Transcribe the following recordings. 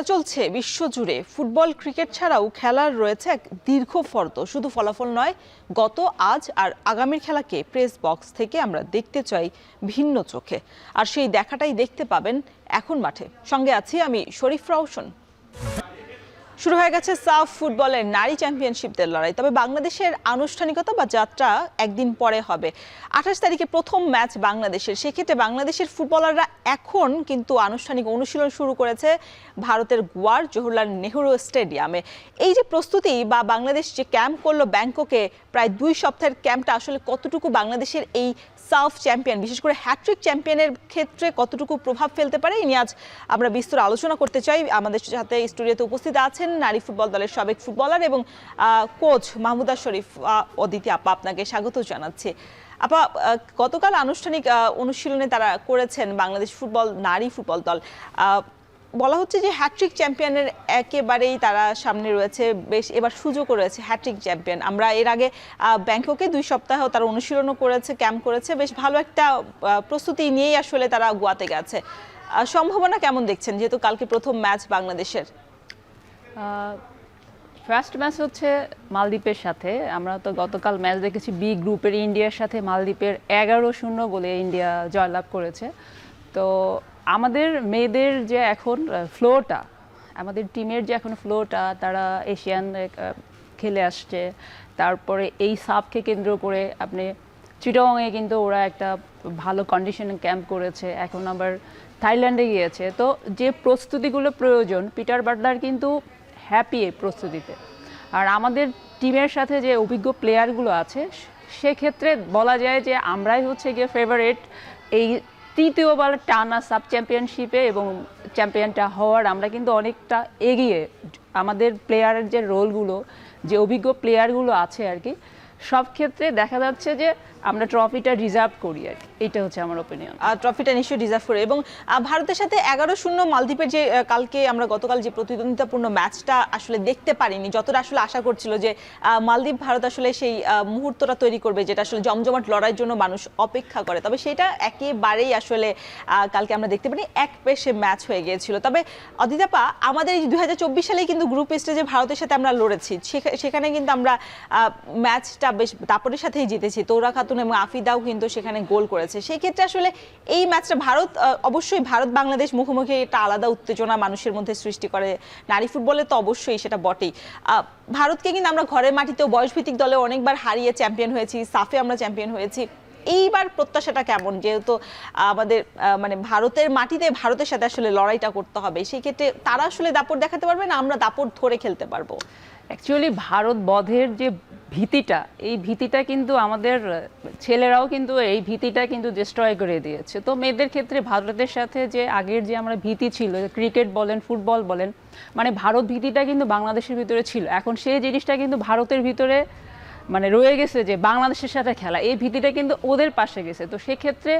খেলা চলছে বিশ্বজুড়ে। ফুটবল ক্রিকেট ছাড়াও খেলার রয়েছে এক দীর্ঘ ফর্দ। শুধু ফলাফল নয়, গত, আজ আর আগামীর খেলাকে প্রেস বক্স থেকে আমরা দেখতে চাই ভিন্ন চোখে। আর সেই দেখাটাই দেখতে পাবেন এখন মাঠে। সঙ্গে আছি আমি শরীফ রওশন। শুরু হয়ে গেছে সাফ ফুটবলের নারী চ্যাম্পিয়নশিপদের লড়াই। তবে বাংলাদেশের আনুষ্ঠানিকতা বা যাত্রা একদিন পরে হবে। 28 তারিখে প্রথম ম্যাচ বাংলাদেশের। সেক্ষেত্রে বাংলাদেশের ফুটবলাররা এখন কিন্তু আনুষ্ঠানিক অনুশীলন শুরু করেছে ভারতের গোয়ার জওহরলাল নেহরু স্টেডিয়ামে। এই যে প্রস্তুতি বা বাংলাদেশ যে ক্যাম্প করলো ব্যাংককে, প্রায় 2 সপ্তাহের ক্যাম্পটা আসলে কতটুকু বাংলাদেশের এই সাফ চ্যাম্পিয়ন, বিশেষ করে হ্যাট্রিক চ্যাম্পিয়নের ক্ষেত্রে কতটুকু প্রভাব ফেলতে পারে, এই নিয়ে আজ আমরা বিস্তর আলোচনা করতে চাই। আমাদের সাথে স্টুডিওতে উপস্থিত আছেন নারী ফুটবল দলের সাবেক ফুটবলার এবং কোচ মাহমুদা শরীফ অদিতি আপা। আপনাকে স্বাগত জানাচ্ছি। আপা, গতকাল আনুষ্ঠানিক অনুশীলনে তারা করেছেন বাংলাদেশ ফুটবল নারী ফুটবল দল। বলা হচ্ছে যে হ্যাট্রিক চ্যাম্পিয়নের একেবারেই তারা সামনে রয়েছে, বেশ এবার সুযোগও রয়েছে হ্যাট্রিক চ্যাম্পিয়ন। আমরা এর আগে ব্যাংককে 2 সপ্তাহ তারা অনুশীলনও করেছে, ক্যাম্প করেছে, বেশ ভালো একটা প্রস্তুতি নিয়েই আসলে তারা গোয়াতে গেছে। সম্ভাবনা কেমন দেখছেন, যেহেতু কালকে প্রথম ম্যাচ বাংলাদেশের? ফার্স্ট ম্যাচ হচ্ছে মালদ্বীপের সাথে। আমরা তো গতকাল ম্যাচ দেখেছি বি গ্রুপের ইন্ডিয়ার সাথে। মালদ্বীপের 11-0 গোলে ইন্ডিয়া জয়লাভ করেছে। তো আমাদের মেয়েদের যে এখন ফ্লোটা, আমাদের টিমের যে এখন ফ্লোটা, তারা এশিয়ান খেলে আসছে। তারপরে এই সাফকে কেন্দ্র করে আপনি চিটাগংয়ে কিন্তু ওরা একটা ভালো কন্ডিশনে ক্যাম্প করেছে, এখন আবার থাইল্যান্ডে গিয়েছে। তো যে প্রস্তুতিগুলো প্রয়োজন, পিটার বাটলার কিন্তু হ্যাপি এই প্রস্তুতিতে। আর আমাদের টিমের সাথে যে অভিজ্ঞ প্লেয়ারগুলো আছে, সেক্ষেত্রে বলা যায় যে আমরাই হচ্ছে গিয়ে ফেভারিট এই তৃতীয়বার টানা সাব চ্যাম্পিয়নশিপে, এবং চ্যাম্পিয়নটা হওয়ার আমরা কিন্তু অনেকটা এগিয়ে। আমাদের প্লেয়ারের যে রোলগুলো, যে অভিজ্ঞ প্লেয়ারগুলো আছে আর কি, সব ক্ষেত্রে দেখা যাচ্ছে যে আমরা ট্রফিটা রিজার্ভ করি আর কি। এটা হচ্ছে আমার ওপিনিয়ন। ট্রফিটা নিশ্চয়ই রিজার্ভ করে। এবং ভারতের সাথে 11-0 মালদ্বীপের যে কালকে আমরা গতকাল যে প্রতিদ্বন্দ্বিতাপূর্ণ ম্যাচটা আসলে দেখতে পারিনি, যতটা আসলে আশা করছিল যে মালদ্বীপ ভারত আসলে সেই মুহূর্তটা তৈরি করবে যেটা আসলে জমজমাট লড়াইয়ের জন্য মানুষ অপেক্ষা করে, তবে সেটা একেবারেই আসলে কালকে আমরা দেখতে পারি এক পেশে ম্যাচ হয়ে গিয়েছিল। তবে অদিতাপা, আমাদের এই 2024 সালেই কিন্তু গ্রুপ স্টেজে ভারতের সাথে আমরা লড়েছি, সেখানে কিন্তু আমরা ম্যাচটা বেশ দাপটের সাথেই জিতেছি। তৌরা খাতুন এবং আফিদাও কিন্তু সেখানে গোল করেছে। সেই ক্ষেত্রে আসলে এই ম্যাচটা ভারত, অবশ্যই ভারত বাংলাদেশ মুখোমুখি একটা আলাদা উত্তেজনা মানুষের মধ্যে সৃষ্টি করে। নারী ফুটবলে তো অবশ্যই সেটা বটেই। ভারতকে কিন্তু আমরা ঘরের মাটিতেও বয়সভিত্তিক দলে অনেকবার হারিয়ে চ্যাম্পিয়ন হয়েছি, সাফে আমরা চ্যাম্পিয়ন হয়েছি। এইবার প্রত্যাশাটা কেমন, যেহেতু আমাদের মানে ভারতের মাটিতে ভারতের সাথে আসলে লড়াইটা করতে হবে, সেই ক্ষেত্রে তারা আসলে দাপট দেখাতে পারবে না, আমরা দাপট ধরে খেলতে পারবো? অ্যাকচুয়ালি ভারত বধের যে ভীতিটা, এই ভীতিটা কিন্তু আমাদের ছেলেরাও কিন্তু এই ভীতিটা কিন্তু ডিস্ট্রয় করে দিয়েছে। তো মেয়েদের ক্ষেত্রে ভারতের সাথে যে আগের যে আমরা ভীতি ছিল, ক্রিকেট বলেন ফুটবল বলেন, মানে ভারত ভীতিটা কিন্তু বাংলাদেশের ভিতরে ছিল। এখন সেই জিনিসটা কিন্তু ভারতের ভিতরে মানে রয়ে গেছে, যে বাংলাদেশের সাথে খেলা, এই ভীতিটা কিন্তু ওদের পাশে গেছে। তো সেক্ষেত্রে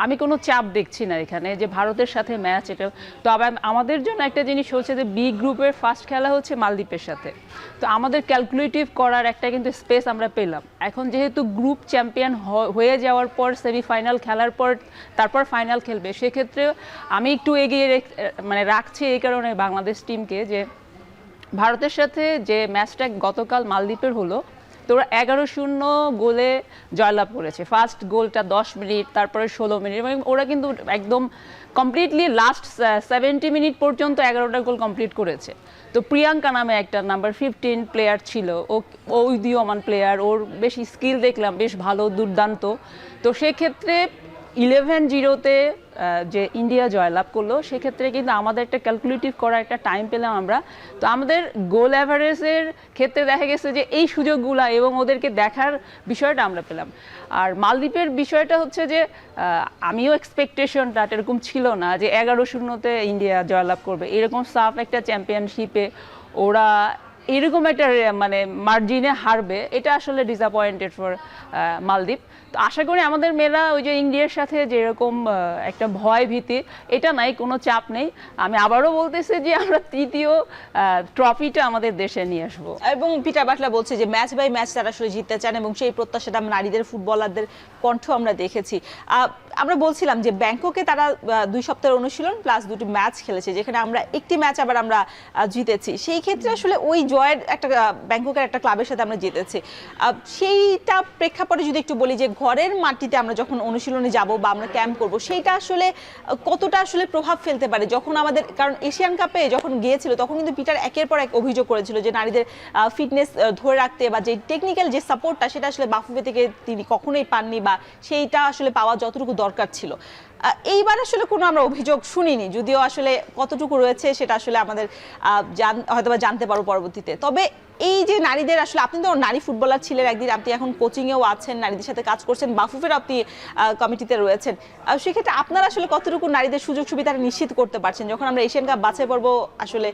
আমি কোনো চাপ দেখছি না এখানে যে ভারতের সাথে ম্যাচ এটা। তো আবার আমাদের জন্য একটা জিনিস হচ্ছে যে বি গ্রুপের ফার্স্ট খেলা হচ্ছে মালদ্বীপের সাথে। তো আমাদের ক্যালকুলেটিভ করার একটা কিন্তু স্পেস আমরা পেলাম। এখন যেহেতু গ্রুপ চ্যাম্পিয়ন হয়ে যাওয়ার পর সেমিফাইনাল খেলার পর তারপর ফাইনাল খেলবে, সেক্ষেত্রে আমি একটু এগিয়ে মানে রাখছি এই কারণে বাংলাদেশ টিমকে, যে ভারতের সাথে যে ম্যাচটা গতকাল মালদ্বীপের হলো, তো ওরা 11-0 গোলে জয়লাভ করেছে। ফার্স্ট গোলটা 10 মিনিট, তারপরে 16 মিনিট, এবং ওরা কিন্তু একদম কমপ্লিটলি লাস্ট 70 মিনিট পর্যন্ত 11টা গোল কমপ্লিট করেছে। তো প্রিয়াঙ্কা নামে একটা নাম্বার 15 প্লেয়ার ছিল, ও উদীয়মান প্লেয়ার, ওর বেশি স্কিল দেখলাম, বেশ ভালো, দুর্দান্ত। তো সেক্ষেত্রে 11-0-তে যে ইন্ডিয়া জয়লাভ করলো, সেক্ষেত্রে কিন্তু আমাদের একটা ক্যালকুলেটিভ করার একটা টাইম পেলাম আমরা। তো আমাদের গোল অ্যাভারেজের ক্ষেত্রে দেখা গেছে যে এই সুযোগগুলো এবং ওদেরকে দেখার বিষয়টা আমরা পেলাম। আর মালদ্বীপের বিষয়টা হচ্ছে যে আমিও এক্সপেকটেশনটা এরকম ছিল না যে 11-0-তে ইন্ডিয়া জয়লাভ করবে। এরকম সাফ একটা চ্যাম্পিয়নশিপে ওরা এরকম একটা মানে মার্জিনে হারবে, এটা আসলে ডিসঅ্যাপয়েন্টেড ফর মালদ্বীপ। তো আশা করি আমাদের মেয়েরা ওই যে ইন্ডিয়ার সাথে যেরকম একটা ভয় ভীতি, এটা নাই, কোনো চাপ নেই। আমি আবারও বলতেছি যে আমরা তৃতীয় ট্রফিটা আমাদের দেশে নিয়ে আসবো। এবং পিটার বাটলার বলছে যে ম্যাচ বাই ম্যাচ তারা আসলে জিততে চান এবং সেই প্রত্যাশাটা নারীদের ফুটবলারদের কণ্ঠ আমরা দেখেছি। আমরা বলছিলাম যে ব্যাংককে তারা 2 সপ্তাহের অনুশীলন প্লাস 2টি ম্যাচ খেলেছে, যেখানে আমরা একটি ম্যাচ আবার আমরা জিতেছি। সেই ক্ষেত্রে আসলে ওই জয়ের একটা ব্যাংককের একটা ক্লাবের সাথে আমরা জিতেছি। সেইটা প্রেক্ষাপটে যদি একটু বলি যে ঘরের মাটিতে আমরা যখন অনুশীলনে যাব বা আমরা ক্যাম্প করব, সেইটা আসলে কতটা আসলে প্রভাব ফেলতে পারে যখন আমাদের, কারণ এশিয়ান কাপে যখন গিয়েছিল তখন কিন্তু পিটার একের পর এক অভিযোগ করেছিল যে নারীদের ফিটনেস ধরে রাখতে বা যে টেকনিক্যাল যে সাপোর্টটা সেটা আসলে বাফুফে থেকে তিনি কখনোই পাননি, বা সেইটা আসলে পাওয়া যতটুকু দরকার ছিল। এইবার আসলে কোনো আমরা অভিযোগ শুনিনি, যদিও আসলে কতটুকু রয়েছে সেটা আসলে আমাদের হয়তোবা জানতে পারবো পরবর্তীতে। তবে এই যে নারীদের আসলে, আপনি তো নারী ফুটবলার ছিলেন একদিন, আপনি এখন কোচিংয়েও আছেন, নারীদের সাথে কাজ করছেন, বাফুফের আপনি কমিটিতে রয়েছেন, সেক্ষেত্রে আপনারা আসলে কতটুকু নারীদের সুযোগ সুবিধাটা নিশ্চিত করতে পারছেন যখন আমরা এশিয়ান কাপ বাছাই পর্ব আসলে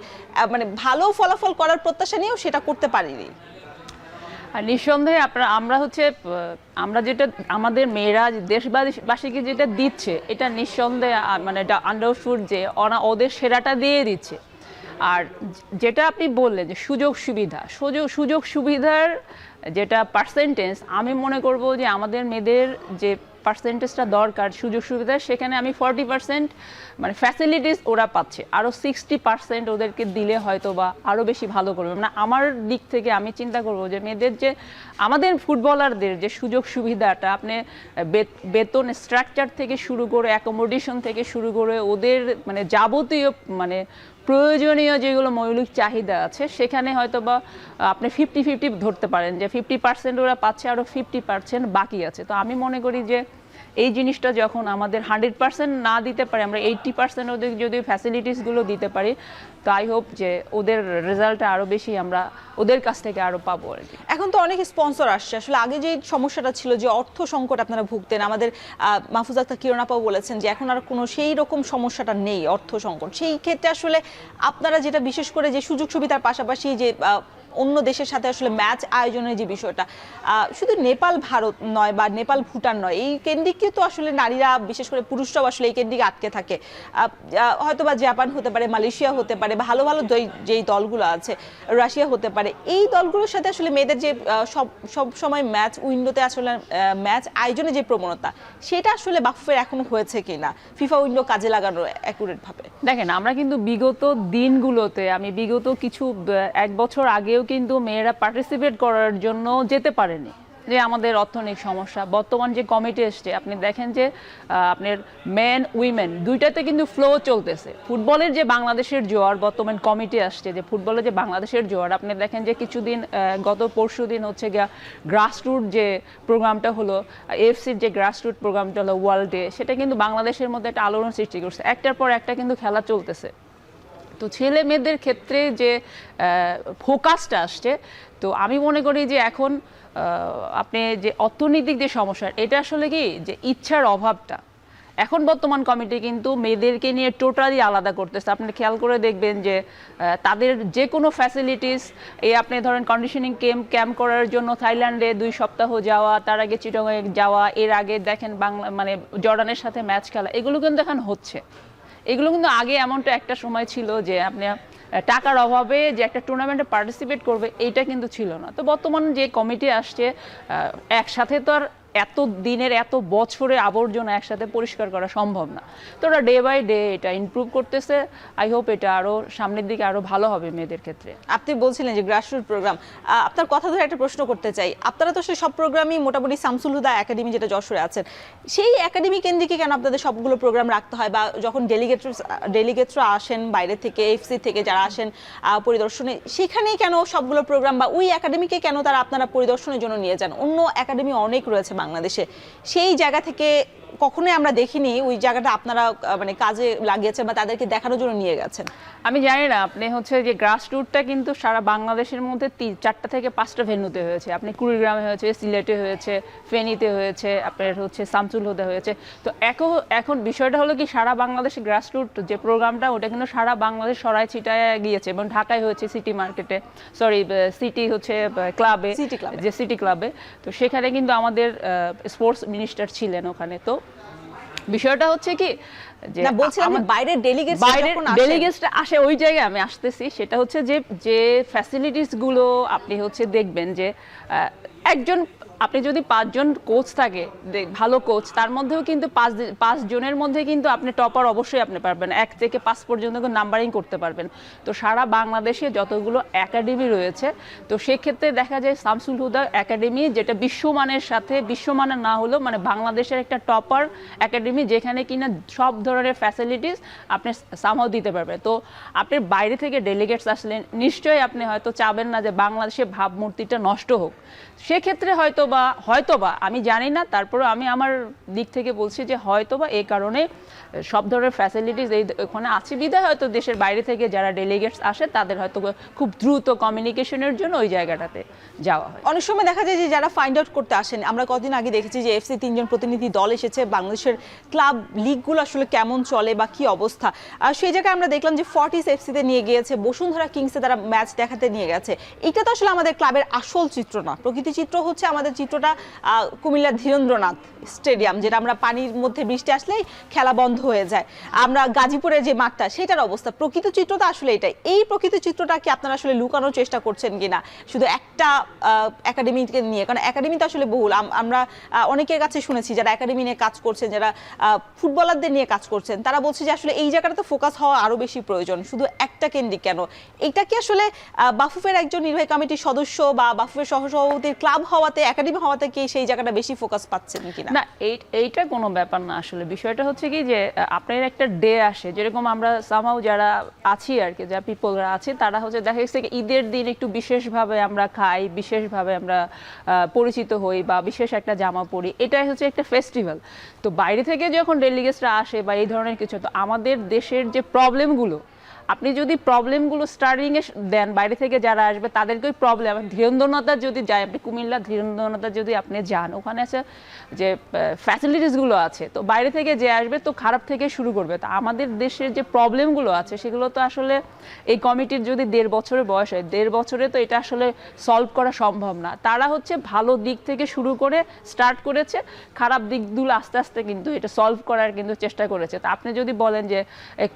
মানে ভালো ফলাফল করার প্রত্যাশা নিয়েও সেটা করতে পারিনি? আর নিঃসন্দেহে আমরা হচ্ছে আমরা যেটা আমাদের মেয়েরা দেশবাসীকে যেটা দিচ্ছে, এটা নিঃসন্দেহে মানে আন্ডারস্টুড যে ওদের সেরাটা দিয়ে দিচ্ছে। আর যেটা আপনি বললেন যে সুযোগ সুবিধার যেটা পার্সেন্টেজ, আমি মনে করব যে আমাদের মেয়েদের যে পার্সেন্টেজটা দরকার সুযোগ সুবিধা, সেখানে আমি 40% মানে ফ্যাসিলিটিস ওরা পাচ্ছে, আরও 60% ওদেরকে দিলে হয়তো বা আরও বেশি ভালো করবে। মানে আমার দিক থেকে আমি চিন্তা করব যে মেয়েদের যে আমাদের ফুটবলারদের যে সুযোগ সুবিধাটা, আপনি বেতন স্ট্রাকচার থেকে শুরু করে অ্যাকোমোডেশন থেকে শুরু করে ওদের মানে যাবতীয় মানে প্রয়োজনীয় যেগুলো মৌলিক চাহিদা আছে, সেখানে হয়তো বা আপনি 50-50 ধরতে পারেন যে 50% ওরা পাচ্ছে, আরও 50% বাকি আছে। তো আমি মনে করি যে এই জিনিসটা যখন আমাদের 100% না দিতে পারে, আমরা 80% ওদের যদি ফ্যাসিলিটিসগুলো দিতে পারি, তো আই হোপ যে ওদের রেজাল্টটা আরও বেশি আমরা ওদের কাছ থেকে আরও পাবো আর কি। এখন তো অনেক স্পন্সর আসছে, আসলে আগে যে সমস্যাটা ছিল যে অর্থ সংকট আপনারা ভুগতেন, আমাদের মাহফুজ আক্তার কিরণ আপাও বলেছেন যে এখন আর কোনো সেই রকম সমস্যাটা নেই অর্থ সংকট। সেই ক্ষেত্রে আসলে আপনারা যেটা বিশেষ করে যে সুযোগ সুবিধার পাশাপাশি যে অন্য দেশের সাথে আসলে ম্যাচ আয়োজনের যে বিষয়টা, শুধু নেপাল ভারত নয় বা নেপাল ভুটান নয়, এই কেন্দ্রিককে তো আসলে নারীরা বিশেষ করে পুরুষরাও আসলে এই কেন্দ্রিকে আটকে থাকে। হয়তো বা জাপান হতে পারে, মালয়েশিয়া হতে পারে, বা ভালো ভালো যেই দলগুলো আছে, রাশিয়া হতে পারে, এই দলগুলোর সাথে আসলে মেয়েদের যে সব সময় ম্যাচ উইন্ডোতে আসলে ম্যাচ আয়োজনের যে প্রবণতা, সেটা আসলে বাফুফের এখনো হয়েছে কিনা ফিফা উইন্ডো কাজে লাগানো অ্যাকুরেট ভাবে? দেখেন, আমরা কিন্তু বিগত দিনগুলোতে বিগত কিছু 1 বছর আগেও কিন্তু মেয়েরা পার্টিসিপেট করার জন্য যেতে পারেনি, যে আমাদের অর্থনৈতিক সমস্যা। বর্তমান যে কমিটি এসছে, আপনি দেখেন যে আপনার মেন উইমেন দুইটাতে কিন্তু ফ্লো চলতেছে। ফুটবলের যে বাংলাদেশের জোয়ার, বর্তমান কমিটি আসছে যে ফুটবলের যে বাংলাদেশের জোয়ার, আপনি দেখেন যে কিছুদিন গত পরশু দিন হচ্ছে গিয়া গ্রাসরুট যে প্রোগ্রামটা হলো, এফসির যে গ্রাসরুট প্রোগ্রামটা হলো ওয়ার্ল্ড ডে, সেটা কিন্তু বাংলাদেশের মধ্যে একটা আলোড়ন সৃষ্টি করছে। একটার পর একটা কিন্তু খেলা চলতেছে। তো ছেলে মেয়েদের ক্ষেত্রে যে ফোকাসটা আসছে, তো আমি মনে করি যে এখন আপনি যে অর্থনৈতিক যে সমস্যা, এটা আসলে কি যে ইচ্ছার অভাবটা, এখন বর্তমান কমিটি কিন্তু মেয়েদেরকে নিয়ে টোটালি আলাদা করতেছে। আপনি খেয়াল করে দেখবেন যে তাদের যে কোনো ফ্যাসিলিটিস, আপনি ধরেন কন্ডিশনিং ক্যাম্প করার জন্য থাইল্যান্ডে 2 সপ্তাহ যাওয়া, তার আগে চিটাগংয়ে যাওয়া, এর আগে দেখেন মানে জর্ডানের সাথে ম্যাচ খেলা, এগুলো কিন্তু এখন হচ্ছে। এগুলো কিন্তু আগে এমনটা একটা সময় ছিল যে আপনি টাকার অভাবে যে একটা টুর্নামেন্টে পার্টিসিপেট করবে, এইটা কিন্তু ছিল না। তো বর্তমান যে কমিটি আসছে, একসাথে তো আর এত দিনের এত বছরে আবর্জনা একসাথে পরিষ্কার করা সম্ভব না। তো ওরা ডে বাই ডে এটা ইমপ্রুভ করতেছে। আই হোপ এটা আরও সামনের দিকে আরও ভালো হবে মেয়েদের ক্ষেত্রে। আপনি বলছিলেন যে গ্রাসরুট প্রোগ্রাম, আপনার কথা ধরে একটা প্রশ্ন করতে চাই। আপনারা তো সব প্রোগ্রামই মোটামুটি শামসুল হুদা একাডেমি যেটা যশোরে আছেন, সেই একাডেমি কেন্দ্রিকে কেন আপনাদের সবগুলো প্রোগ্রাম রাখতে হয়? বা যখন ডেলিগেটরা আসেন বাইরে থেকে, এফসি থেকে যারা আসেন পরিদর্শনে, সেখানেই কেন সবগুলো প্রোগ্রাম, বা ওই একাডেমিকে কেন আপনারা পরিদর্শনের জন্য নিয়ে যান? অন্য একাডেমি অনেক রয়েছে বাংলাদেশে, সেই জায়গা থেকে কখনোই আমরা দেখিনি ওই জায়গাটা আপনারা মানে কাজে লাগিয়েছেন বা তাদেরকে দেখানোর জন্য নিয়ে গেছেন। আমি জানি না, আপনি হচ্ছে যে গ্রাস রুটটা কিন্তু সারা বাংলাদেশের মধ্যে 4টা থেকে 5টা ভেন্যুতে হয়েছে। আপনি কুড়িগ্রামে হয়েছে, সিলেটে হয়েছে, ফেনীতে হয়েছে, আপনার হচ্ছে শামসুল হুদা হয়েছে। তো এখন বিষয়টা হলো কি, সারা বাংলাদেশে গ্রাস রুট যে প্রোগ্রামটা ওটা কিন্তু সারা বাংলাদেশ সরাই ছিটায় গিয়েছে, এবং ঢাকায় হয়েছে সিটি মার্কেটে, সরি সিটি হচ্ছে ক্লাবে, যে সিটি ক্লাবে। তো সেখানে কিন্তু আমাদের স্পোর্টস মিনিস্টার ছিলেন ওখানে। তো বিষয়টা হচ্ছে কি যে বাইরের ডেলিগেটসটা আসে ওই জায়গায় আমি আসতেছি, সেটা হচ্ছে যে ফ্যাসিলিটিস গুলো আপনি হচ্ছে দেখবেন যে একজন, আপনি যদি 5 জন কোচ থাকে, ভালো কোচ, তার মধ্যেও কিন্তু 5 জনের মধ্যে কিন্তু আপনি টপার অবশ্যই আপনি পারবেন, 1 থেকে 5 পর্যন্ত নাম্বারিং করতে পারবেন। তো সারা বাংলাদেশে যতগুলো একাডেমি রয়েছে, তো সেক্ষেত্রে দেখা যায় শামসুল হুদা একাডেমি, যেটা বিশ্বমানের না হলেও মানে বাংলাদেশের একটা টপার একাডেমি, যেখানে কিনা সব ধরনের ফ্যাসিলিটিস আপনি সামহাও দিতে পারবেন। তো আপনি বাইরে থেকে ডেলিগেটস আসলে নিশ্চয়ই আপনি হয়তো চাবেন না যে বাংলাদেশের ভাবমূর্তিটা নষ্ট হোক। সেক্ষেত্রে হয়তোবা আমি জানি না, তারপরে আমি আমার দিক থেকে বলছি যে হয়তোবা এই কারণে সব ধরনের ফ্যাসিলিটিস ওখানে আছে বিধায় হয়তো দেশের বাইরে থেকে যারা ডেলিগেটস আসে তাদের হয়তো খুব দ্রুত কমিউনিকেশনের জন্য ওই জায়গাটাতে যাওয়া হয়। অনেক সময় দেখা যায় যে যারা ফাইন্ড আউট করতে আসেন, আমরা কদিন আগে দেখেছি যে এফসি 3 জন প্রতিনিধি দল এসেছে, বাংলাদেশের ক্লাব লিগগুলো আসলে কেমন চলে বা কি অবস্থা, আর সেই জায়গায় আমরা দেখলাম যে ফর্টিস এফসিতে নিয়ে গিয়েছে, বসুন্ধরা কিংসে তারা ম্যাচ দেখাতে নিয়ে গেছে। এটা তো আসলে আমাদের ক্লাবের আসল চিত্র না, প্রকৃতি চিত্র হচ্ছে আমাদের চিত্রটা কুমিল্লার ধীরেন্দ্রনাথ স্টেডিয়াম, যেটা আমরা পানির মধ্যে বৃষ্টি আসলেই খেলা বন্ধ হয়ে যায়। আমরা গাজীপুরের যে মাঠটা, সেটার অবস্থা, প্রকৃত চিত্রটা আসলে এটাই। এই প্রকৃত চিত্রটা কি আপনারা আসলে লুকানোর চেষ্টা করছেন কিনা শুধু একটা একাডেমিকে নিয়ে? কারণ একাডেমি তো আসলে বহুল, আমরা অনেকের কাছে শুনেছি যারা একাডেমি নিয়ে কাজ করছেন, যারা ফুটবলারদের নিয়ে কাজ করছেন, তারা বলছে যে আসলে এই জায়গাটাতে ফোকাস হওয়া আরো বেশি প্রয়োজন, শুধু একটা কেন্দ্রিক কেন? এটা কি আসলে বাফুফের একজন নির্বাহী কমিটির সদস্য বা বাফুফের সহসভাপতির ক্লাব হওয়াতে, একাডেমি হওয়াতে কি সেই জায়গাটা বেশি ফোকাস পাচ্ছেন কিনা? না, এইটা কোনো ব্যাপার না। আসলে বিষয়টা হচ্ছে কি যে আপনার একটা ডে আসে, যেরকম আমরা সামহাও যারা আছি আর কি, যারা পিপলরা আছে, তারা হচ্ছে দেখা গেছে ঈদের দিন একটু বিশেষভাবে আমরা খাই, বিশেষভাবে আমরা পরিচিত হই বা বিশেষ একটা জামা পরি, এটাই হচ্ছে একটা ফেস্টিভ্যাল। তো বাইরে থেকে যখন ডেলিগেটসরা আসে বা এই ধরনের কিছু, তো আমাদের দেশের যে প্রবলেমগুলো, আপনি যদি প্রবলেমগুলো স্টার্টিংয়ে দেন, বাইরে থেকে যারা আসবে তাদেরকে ওই প্রবলেম, ধীরেন্দ্রনাথ যদি যায়, আপনি কুমিল্লা ধীরেন্দ্রনাথ যদি আপনি যান, ওখানে আছে যে ফ্যাসিলিটিসগুলো আছে, তো বাইরে থেকে যে আসবে তো খারাপ থেকে শুরু করবে। তো আমাদের দেশের যে প্রবলেমগুলো আছে সেগুলো তো আসলে এই কমিটির যদি 1.5 বছরের বয়স হয়, 1.5 বছরে তো এটা আসলে সলভ করা সম্ভব না। তারা হচ্ছে ভালো দিক থেকে শুরু করে স্টার্ট করেছে, খারাপ দিকগুলো আস্তে আস্তে কিন্তু এটা সলভ করার কিন্তু চেষ্টা করেছে। তো আপনি যদি বলেন যে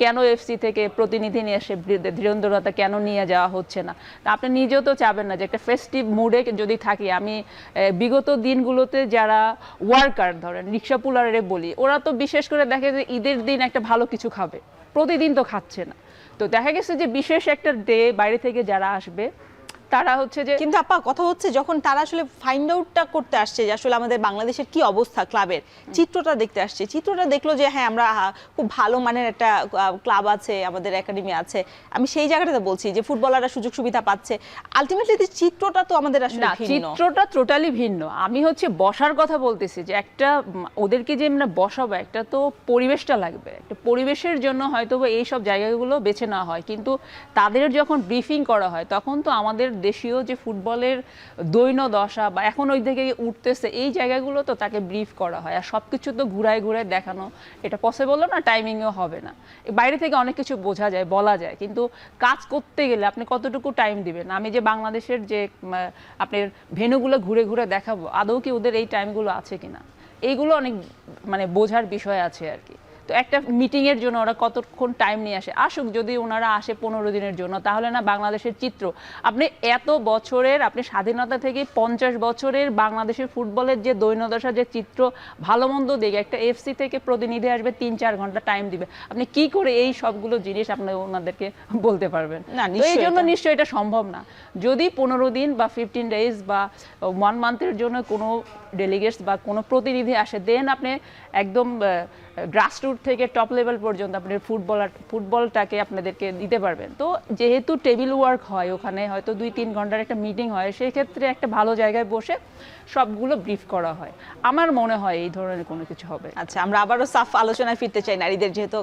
কেন এফসি থেকে প্রতিনিধি নিয়ে এসে ধীরেন্দ্রনাথ কেন নিয়ে যাওয়া হচ্ছে না, তা আপনি নিজেও তো চাবেন না যে একটা ফেস্টিভ মুডে যদি থাকি। আমি বিগত দিনগুলোতে যারা ওয়ার্কার, ধরেন রিক্সা পুলারে বলি, ওরা তো বিশেষ করে দেখে যে ঈদের দিন একটা ভালো কিছু খাবে, প্রতিদিন তো খাচ্ছে না। তো দেখা গেছে যে বিশেষ একটা ডে বাইরে থেকে যারা আসবে তারা হচ্ছে যে, কিন্তু আপা কথা হচ্ছে যখন তারা আসলে ফাইন্ড আউটটা করতে আসছে যে আসলে আমাদের বাংলাদেশের কি অবস্থা, ক্লাবের চিত্রটা দেখতে আসছে, চিত্রটা দেখলো যে হ্যাঁ আমরা খুব ভালো মানের একটা ক্লাব আছে, আমাদের একাডেমি আছে, আমি সেই জায়গাটাতে বলছি যে ফুটবলাররা সুযোগ সুবিধা পাচ্ছে, আলটিমেটলি চিত্রটা তো আমাদের আসলে ভিন্ন। চিত্রটা টোটালি ভিন্ন। আমি হচ্ছে বসার কথা বলতেছি যে একটা ওদেরকে যে আমরা বসাবো, একটা তো পরিবেশটা লাগবে, একটা পরিবেশের জন্য হয়তো এই সব জায়গাগুলো বেছে নেওয়া হয়, কিন্তু তাদের যখন ব্রিফিং করা হয় তখন তো আমাদের দেশীয় যে ফুটবলের দৈন্য দশা বা এখন ওই দিকে উঠতেছে এই জায়গাগুলো তো তাকে ব্রিফ করা হয়, আর সবকিছু তো ঘুরায় ঘুরায় দেখানো এটা পসিবল না, টাইমিংও হবে না। বাইরে থেকে অনেক কিছু বোঝা যায়, বলা যায়, কিন্তু কাজ করতে গেলে আপনি কতটুকু টাইম দিবেন? আমি যে বাংলাদেশের যে আপনার ভেন্যুগুলো ঘুরে ঘুরে দেখাবো, আদৌ কি ওদের এই টাইমগুলো আছে কিনা, এইগুলো অনেক মানে বোঝার বিষয় আছে আর কি। তো একটা মিটিংয়ের জন্য ওরা কতক্ষণ টাইম নিয়ে আসুক, যদি ওনারা আসে 15 দিনের জন্য, তাহলে না বাংলাদেশের চিত্র, আপনি এত বছরের, আপনি স্বাধীনতা থেকে 50 বছরের বাংলাদেশের ফুটবলের যে দৈন্যদশা, যে চিত্র ভালো মন্দ দেখে একটা এফসি থেকে প্রতিনিধি আসবে 3-4 ঘন্টা টাইম দিবে, আপনি কি করে এই সবগুলো জিনিস আপনি ওনাদেরকে বলতে পারবেন? এই জন্য নিশ্চয়ই এটা সম্ভব না। যদি 15 দিন বা 15 ডেজ বা 1 মান্থের জন্য কোনো ডেলিগেটস বা কোনো প্রতিনিধি আসে, দেন আপনি একদম গ্রাসরুট গ্রাসরুট থেকে টপ লেভেল পর্যন্ত আপনি ফুটবলটাকে আপনাদেরকে দিতে পারবেন। তো যেহেতু টেবিল ওয়ার্ক হয় ওখানে, হয়তো 2-3 ঘন্টার একটা মিটিং হয়, সেই ক্ষেত্রে একটা ভালো জায়গায় বসে সবগুলো ব্রিফ করা হয়। আমার মনে হয় এই ধরনের কোনো কিছু হবে। আচ্ছা, আমরা আবারও সাফ আলোচনায় ফিরতে চাই নারীদের, যেহেতু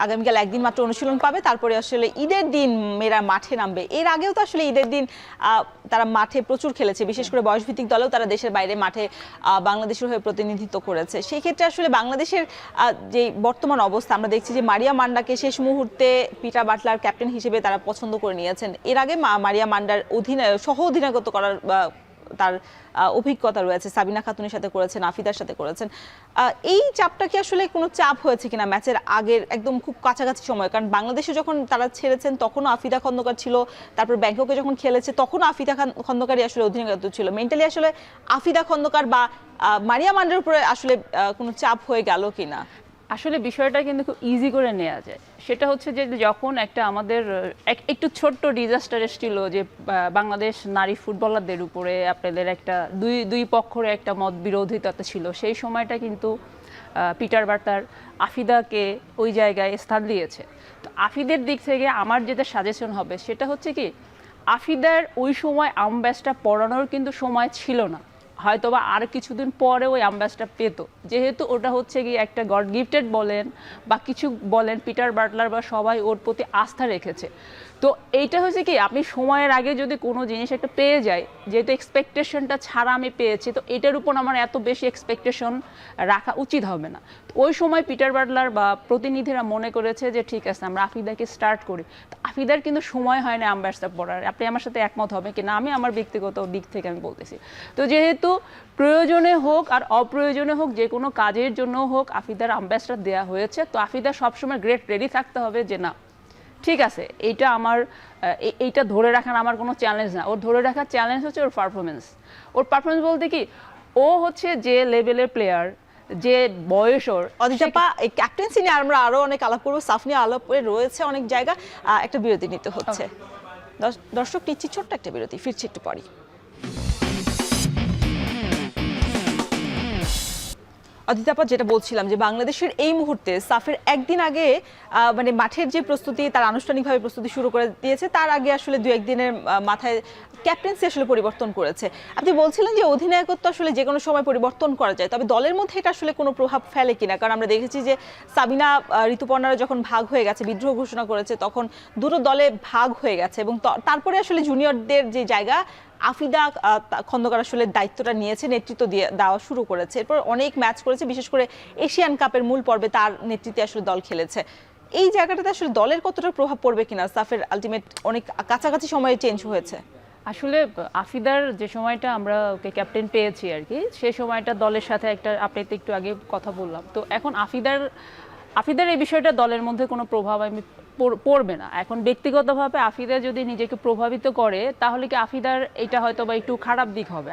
আগামীকাল একদিন মাত্র অনুশীলন পাবে, তারপরে আসলে ঈদের দিন মেয়েরা মাঠে নামবে। এর আগেও তো আসলে ঈদের দিন তারা মাঠে প্রচুর খেলেছে, বিশেষ করে বয়সভিত্তিক দলেও তারা দেশের বাইরে মাঠে বাংলাদেশের হয়ে প্রতিনিধিত্ব করেছে। সেই ক্ষেত্রে আসলে বাংলাদেশের যে বর্তমান অবস্থা, আমরা দেখছি যে মারিয়া মান্ডাকে শেষ মুহূর্তে পিটার বাটলার ক্যাপ্টেন হিসেবে তারা পছন্দ করে নিয়েছেন। এর আগে মারিয়া মান্ডার সহ অধিনায়কত্ব করার তার অভিজ্ঞতা রয়েছে, সাবিনা খাতুনের সাথে করেছেন, আফিদার সাথে করেছেন। এই চাপটা কি আসলে কোনো চাপ হয়েছে কিনা ম্যাচের আগের একদম খুব কাছাকাছি সময়? কারণ বাংলাদেশে যখন তারা ছেড়েছেন তখনও আফিদা খন্দকার ছিল, তারপর ব্যাংককে যখন খেলেছে তখনও আফিদা খন্দকারই আসলে অধিনায়কত্ব ছিল। মেন্টালি আসলে আফিদা খন্দকার বা মারিয়া মান্ডার উপরে আসলে কোনো চাপ হয়ে গেল কিনা? আসলে বিষয়টা কিন্তু খুব ইজি করে নেওয়া যায়। সেটা হচ্ছে যে যখন একটা আমাদের একটু ছোট্ট ডিজাস্টার এসেছিল, যে বাংলাদেশ নারী ফুটবলারদের উপরে আপনাদের একটা দুই পক্ষের একটা মত বিরোধিতা ছিল, সেই সময়টা কিন্তু পিটার বাটলার আফিদাকে ওই জায়গায় স্থান দিয়েছে। তো আফিদের দিক থেকে আমার যেটা সাজেশন হবে সেটা হচ্ছে কি, আফিদার ওই সময় আর্মব্যাজটা পরানোর কিন্তু সময় ছিল না, হয়তোবা আর কিছুদিন পরে ওই আম্বাসটা পেত, যেহেতু ওটা হচ্ছে কি একটা গড গিফটেড বলেন বা কিছু বলেন, পিটার বাটলার বা সবাই ওর প্রতি আস্থা রেখেছে। তো এইটা হচ্ছে কি, আপনি সময়ের আগে যদি কোনো জিনিস একটা পেয়ে যায়, যেহেতু এক্সপেকটেশনটা ছাড়া আমি পেয়েছি, তো এটার উপর আমার এত বেশি এক্সপেকটেশন রাখা উচিত হবে না। ওই সময় পিটার বাটলার বা প্রতিনিধিরা মনে করেছে যে ঠিক আছে আমরা আফিদাকে স্টার্ট করি। তো আফিদার কিন্তু সময় হয় না অ্যাম্বাসডার পড়ার। আপনি আমার সাথে একমত হবে কিনা, আমি আমার ব্যক্তিগত দিক থেকে আমি বলতেছি। তো যেহেতু প্রয়োজনে হোক আর অপ্রয়োজনে হোক, যে কোনো কাজের জন্য হোক আফিদার অ্যাম্বাসডার দেওয়া হয়েছে, তো আফিদা সবসময় রেডি থাকতে হবে যে না ঠিক আছে, এইটা ধরে রাখার আমার কোনো চ্যালেঞ্জ না। ওর ধরে রাখার চ্যালেঞ্জ হচ্ছে ওর পারফরমেন্স। ওর পারফরমেন্স বলতে কি, ও হচ্ছে যে লেভেলের প্লেয়ার, যে বয়স ওর। অদিতাপা, এই ক্যাপ্টেন্সি নিয়ে আমরা আরো অনেক আলাপ করবো, সাফ নিয়ে আলাপ রয়েছে অনেক জায়গা। একটা বিরতি নিতে হচ্ছে। দর্শক, নিচ্ছি ছোট্ট একটা বিরতি, ফিরছি একটু পরই। অদিতাপা, যেটা বলছিলাম যে বাংলাদেশের এই মুহূর্তে সাফের একদিন আগে মানে মাঠের যে প্রস্তুতি, তার আনুষ্ঠানিকভাবে প্রস্তুতি শুরু করে দিয়েছে, তার আগে আসলে 2-1 দিনের মাথায় ক্যাপ্টেন্সি আসলে পরিবর্তন করেছে। আপনি বলছিলেন যে অধিনায়কত্ব আসলে যে কোনো সময় পরিবর্তন করা যায়, তবে দলের মধ্যে এটা আসলে কোনো প্রভাব ফেলে কিনা? কারণ আমরা দেখেছি যে সাবিনা ঋতুপর্ণারা যখন ভাগ হয়ে গেছে, বিদ্রোহ ঘোষণা করেছে, তখন দুটো দলে ভাগ হয়ে গেছে, এবং তারপরে আসলে জুনিয়রদের যে জায়গা, আফিদা খন্দকার আসলে দায়িত্বটা নিয়েছে, নেতৃত্ব দেওয়া শুরু করেছে। এরপর অনেক ম্যাচ করেছে, বিশেষ করে এশিয়ান কাপের মূল পর্বে তার নেতৃত্বে আসলে দল খেলেছে। এই জায়গাটাতে আসলে দলের কতটা প্রভাব পড়বে কিনা? সাফের আলটিমেট অনেক কাছাকাছি সময়ে চেঞ্জ হয়েছে। আসলে আফিদার যে সময়টা আমরা ওকে ক্যাপ্টেন পেয়েছি আর কি, সেই সময়টা দলের সাথে একটা আপনাকে একটু আগে কথা বললাম। তো এখন আফিদার এই বিষয়টা দলের মধ্যে কোনো প্রভাব পড়বে না। এখন ব্যক্তিগতভাবে আফিদা যদি নিজেকে প্রভাবিত করে, তাহলে কি আফিদার এটা হয়তো বা একটু খারাপ দিক হবে।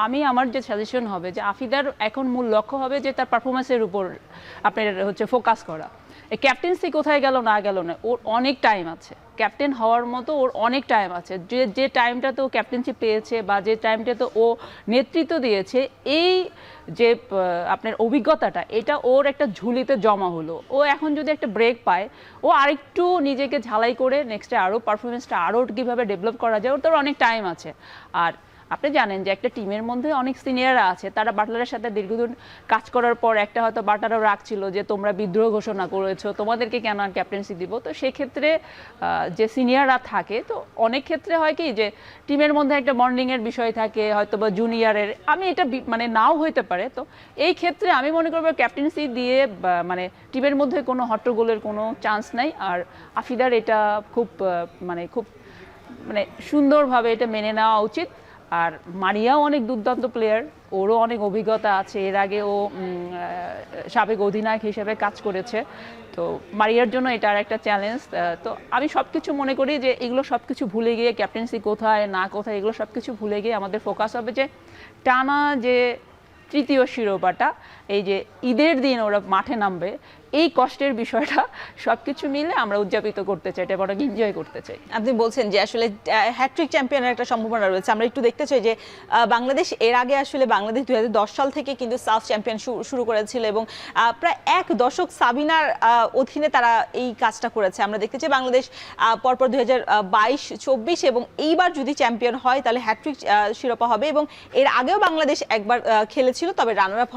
আমি আমার যে সাজেশন হবে যে আফিদার এখন মূল লক্ষ্য হবে যে তার পারফরমেন্সের উপর আপনার হচ্ছে ফোকাস করা। ক্যাপ্টেন্সি কোথায় গেল না গেল না, ওর অনেক টাইম আছে, ক্যাপ্টেন হওয়ার মতো ওর অনেক টাইম আছে। যে টাইমটাতে ও ক্যাপ্টেন্সি পেয়েছে বা যে টাইমটাতে ও নেতৃত্ব দিয়েছে, এই যে আপনার অভিজ্ঞতাটা, এটা ওর একটা ঝুলিতে জমা হলো। ও এখন যদি একটা ব্রেক পায়, ও আরেকটু নিজেকে ঝালাই করে নেক্সটে আরও পারফরমেন্সটা আরও কীভাবে ডেভেলপ করা যায়, ওর তো অনেক টাইম আছে। আর আপনি জানেন যে একটা টিমের মধ্যে অনেক সিনিয়ররা আছে, তারা বাটলারের সাথে দীর্ঘদিন কাজ করার পর একটা হয়তো বাটলারও রাখছিল যে তোমরা বিদ্রোহ ঘোষণা করেছো, তোমাদেরকে কেন ক্যাপ্টেন্সি দিব। তো সেক্ষেত্রে যে সিনিয়ররা থাকে, তো অনেক ক্ষেত্রে হয় কি যে টিমের মধ্যে একটা বন্ডিংয়ের বিষয় থাকে, হয়তো বা জুনিয়রের, আমি এটা মানে নাও হইতে পারে। তো এই ক্ষেত্রে আমি মনে করবো ক্যাপ্টেন্সি দিয়ে মানে টিমের মধ্যে কোনো হট্টগোলের কোনো চান্স নাই। আর আফিদার এটা খুব সুন্দরভাবে এটা মেনে নেওয়া উচিত। আর মারিয়াও অনেক দুর্দান্ত প্লেয়ার, ওরও অনেক অভিজ্ঞতা আছে, এর আগে ও সাবেক অধিনায়ক হিসেবে কাজ করেছে। তো মারিয়ার জন্য এটা আর একটা চ্যালেঞ্জ। তো আমি সব কিছু মনে করি যে এগুলো সব কিছু ভুলে গিয়ে, ক্যাপ্টেন্সি কোথায় না কোথায়, এগুলো সব কিছু ভুলে গিয়ে আমাদের ফোকাস হবে যে টানা যে তৃতীয় শিরোপাটা, এই যে ঈদের দিন ওরা মাঠে নামবে, এই কষ্টের বিষয়টা সবকিছু মিলে আমরা উদযাপিত করতে চাই, এটা বড় এনজয় করতে চাই। আপনি বলছেন যে আসলে হ্যাট্রিক চ্যাম্পিয়নের একটা সম্ভাবনা রয়েছে, আমরা একটু দেখতে চাই যে বাংলাদেশ এর আগে আসলে বাংলাদেশ 2010 সাল থেকে কিন্তু সাফ চ্যাম্পিয়ন শুরু করেছিল এবং প্রায় এক দশক সাবিনার অধীনে তারা এই কাজটা করেছে। আমরা দেখতে চাই বাংলাদেশ পরপর 2022-24 এবং এইবার যদি চ্যাম্পিয়ন হয় তাহলে হ্যাট্রিক শিরোপা হবে এবং এর আগেও বাংলাদেশ একবার খেলেছিল, তবে রানার আপ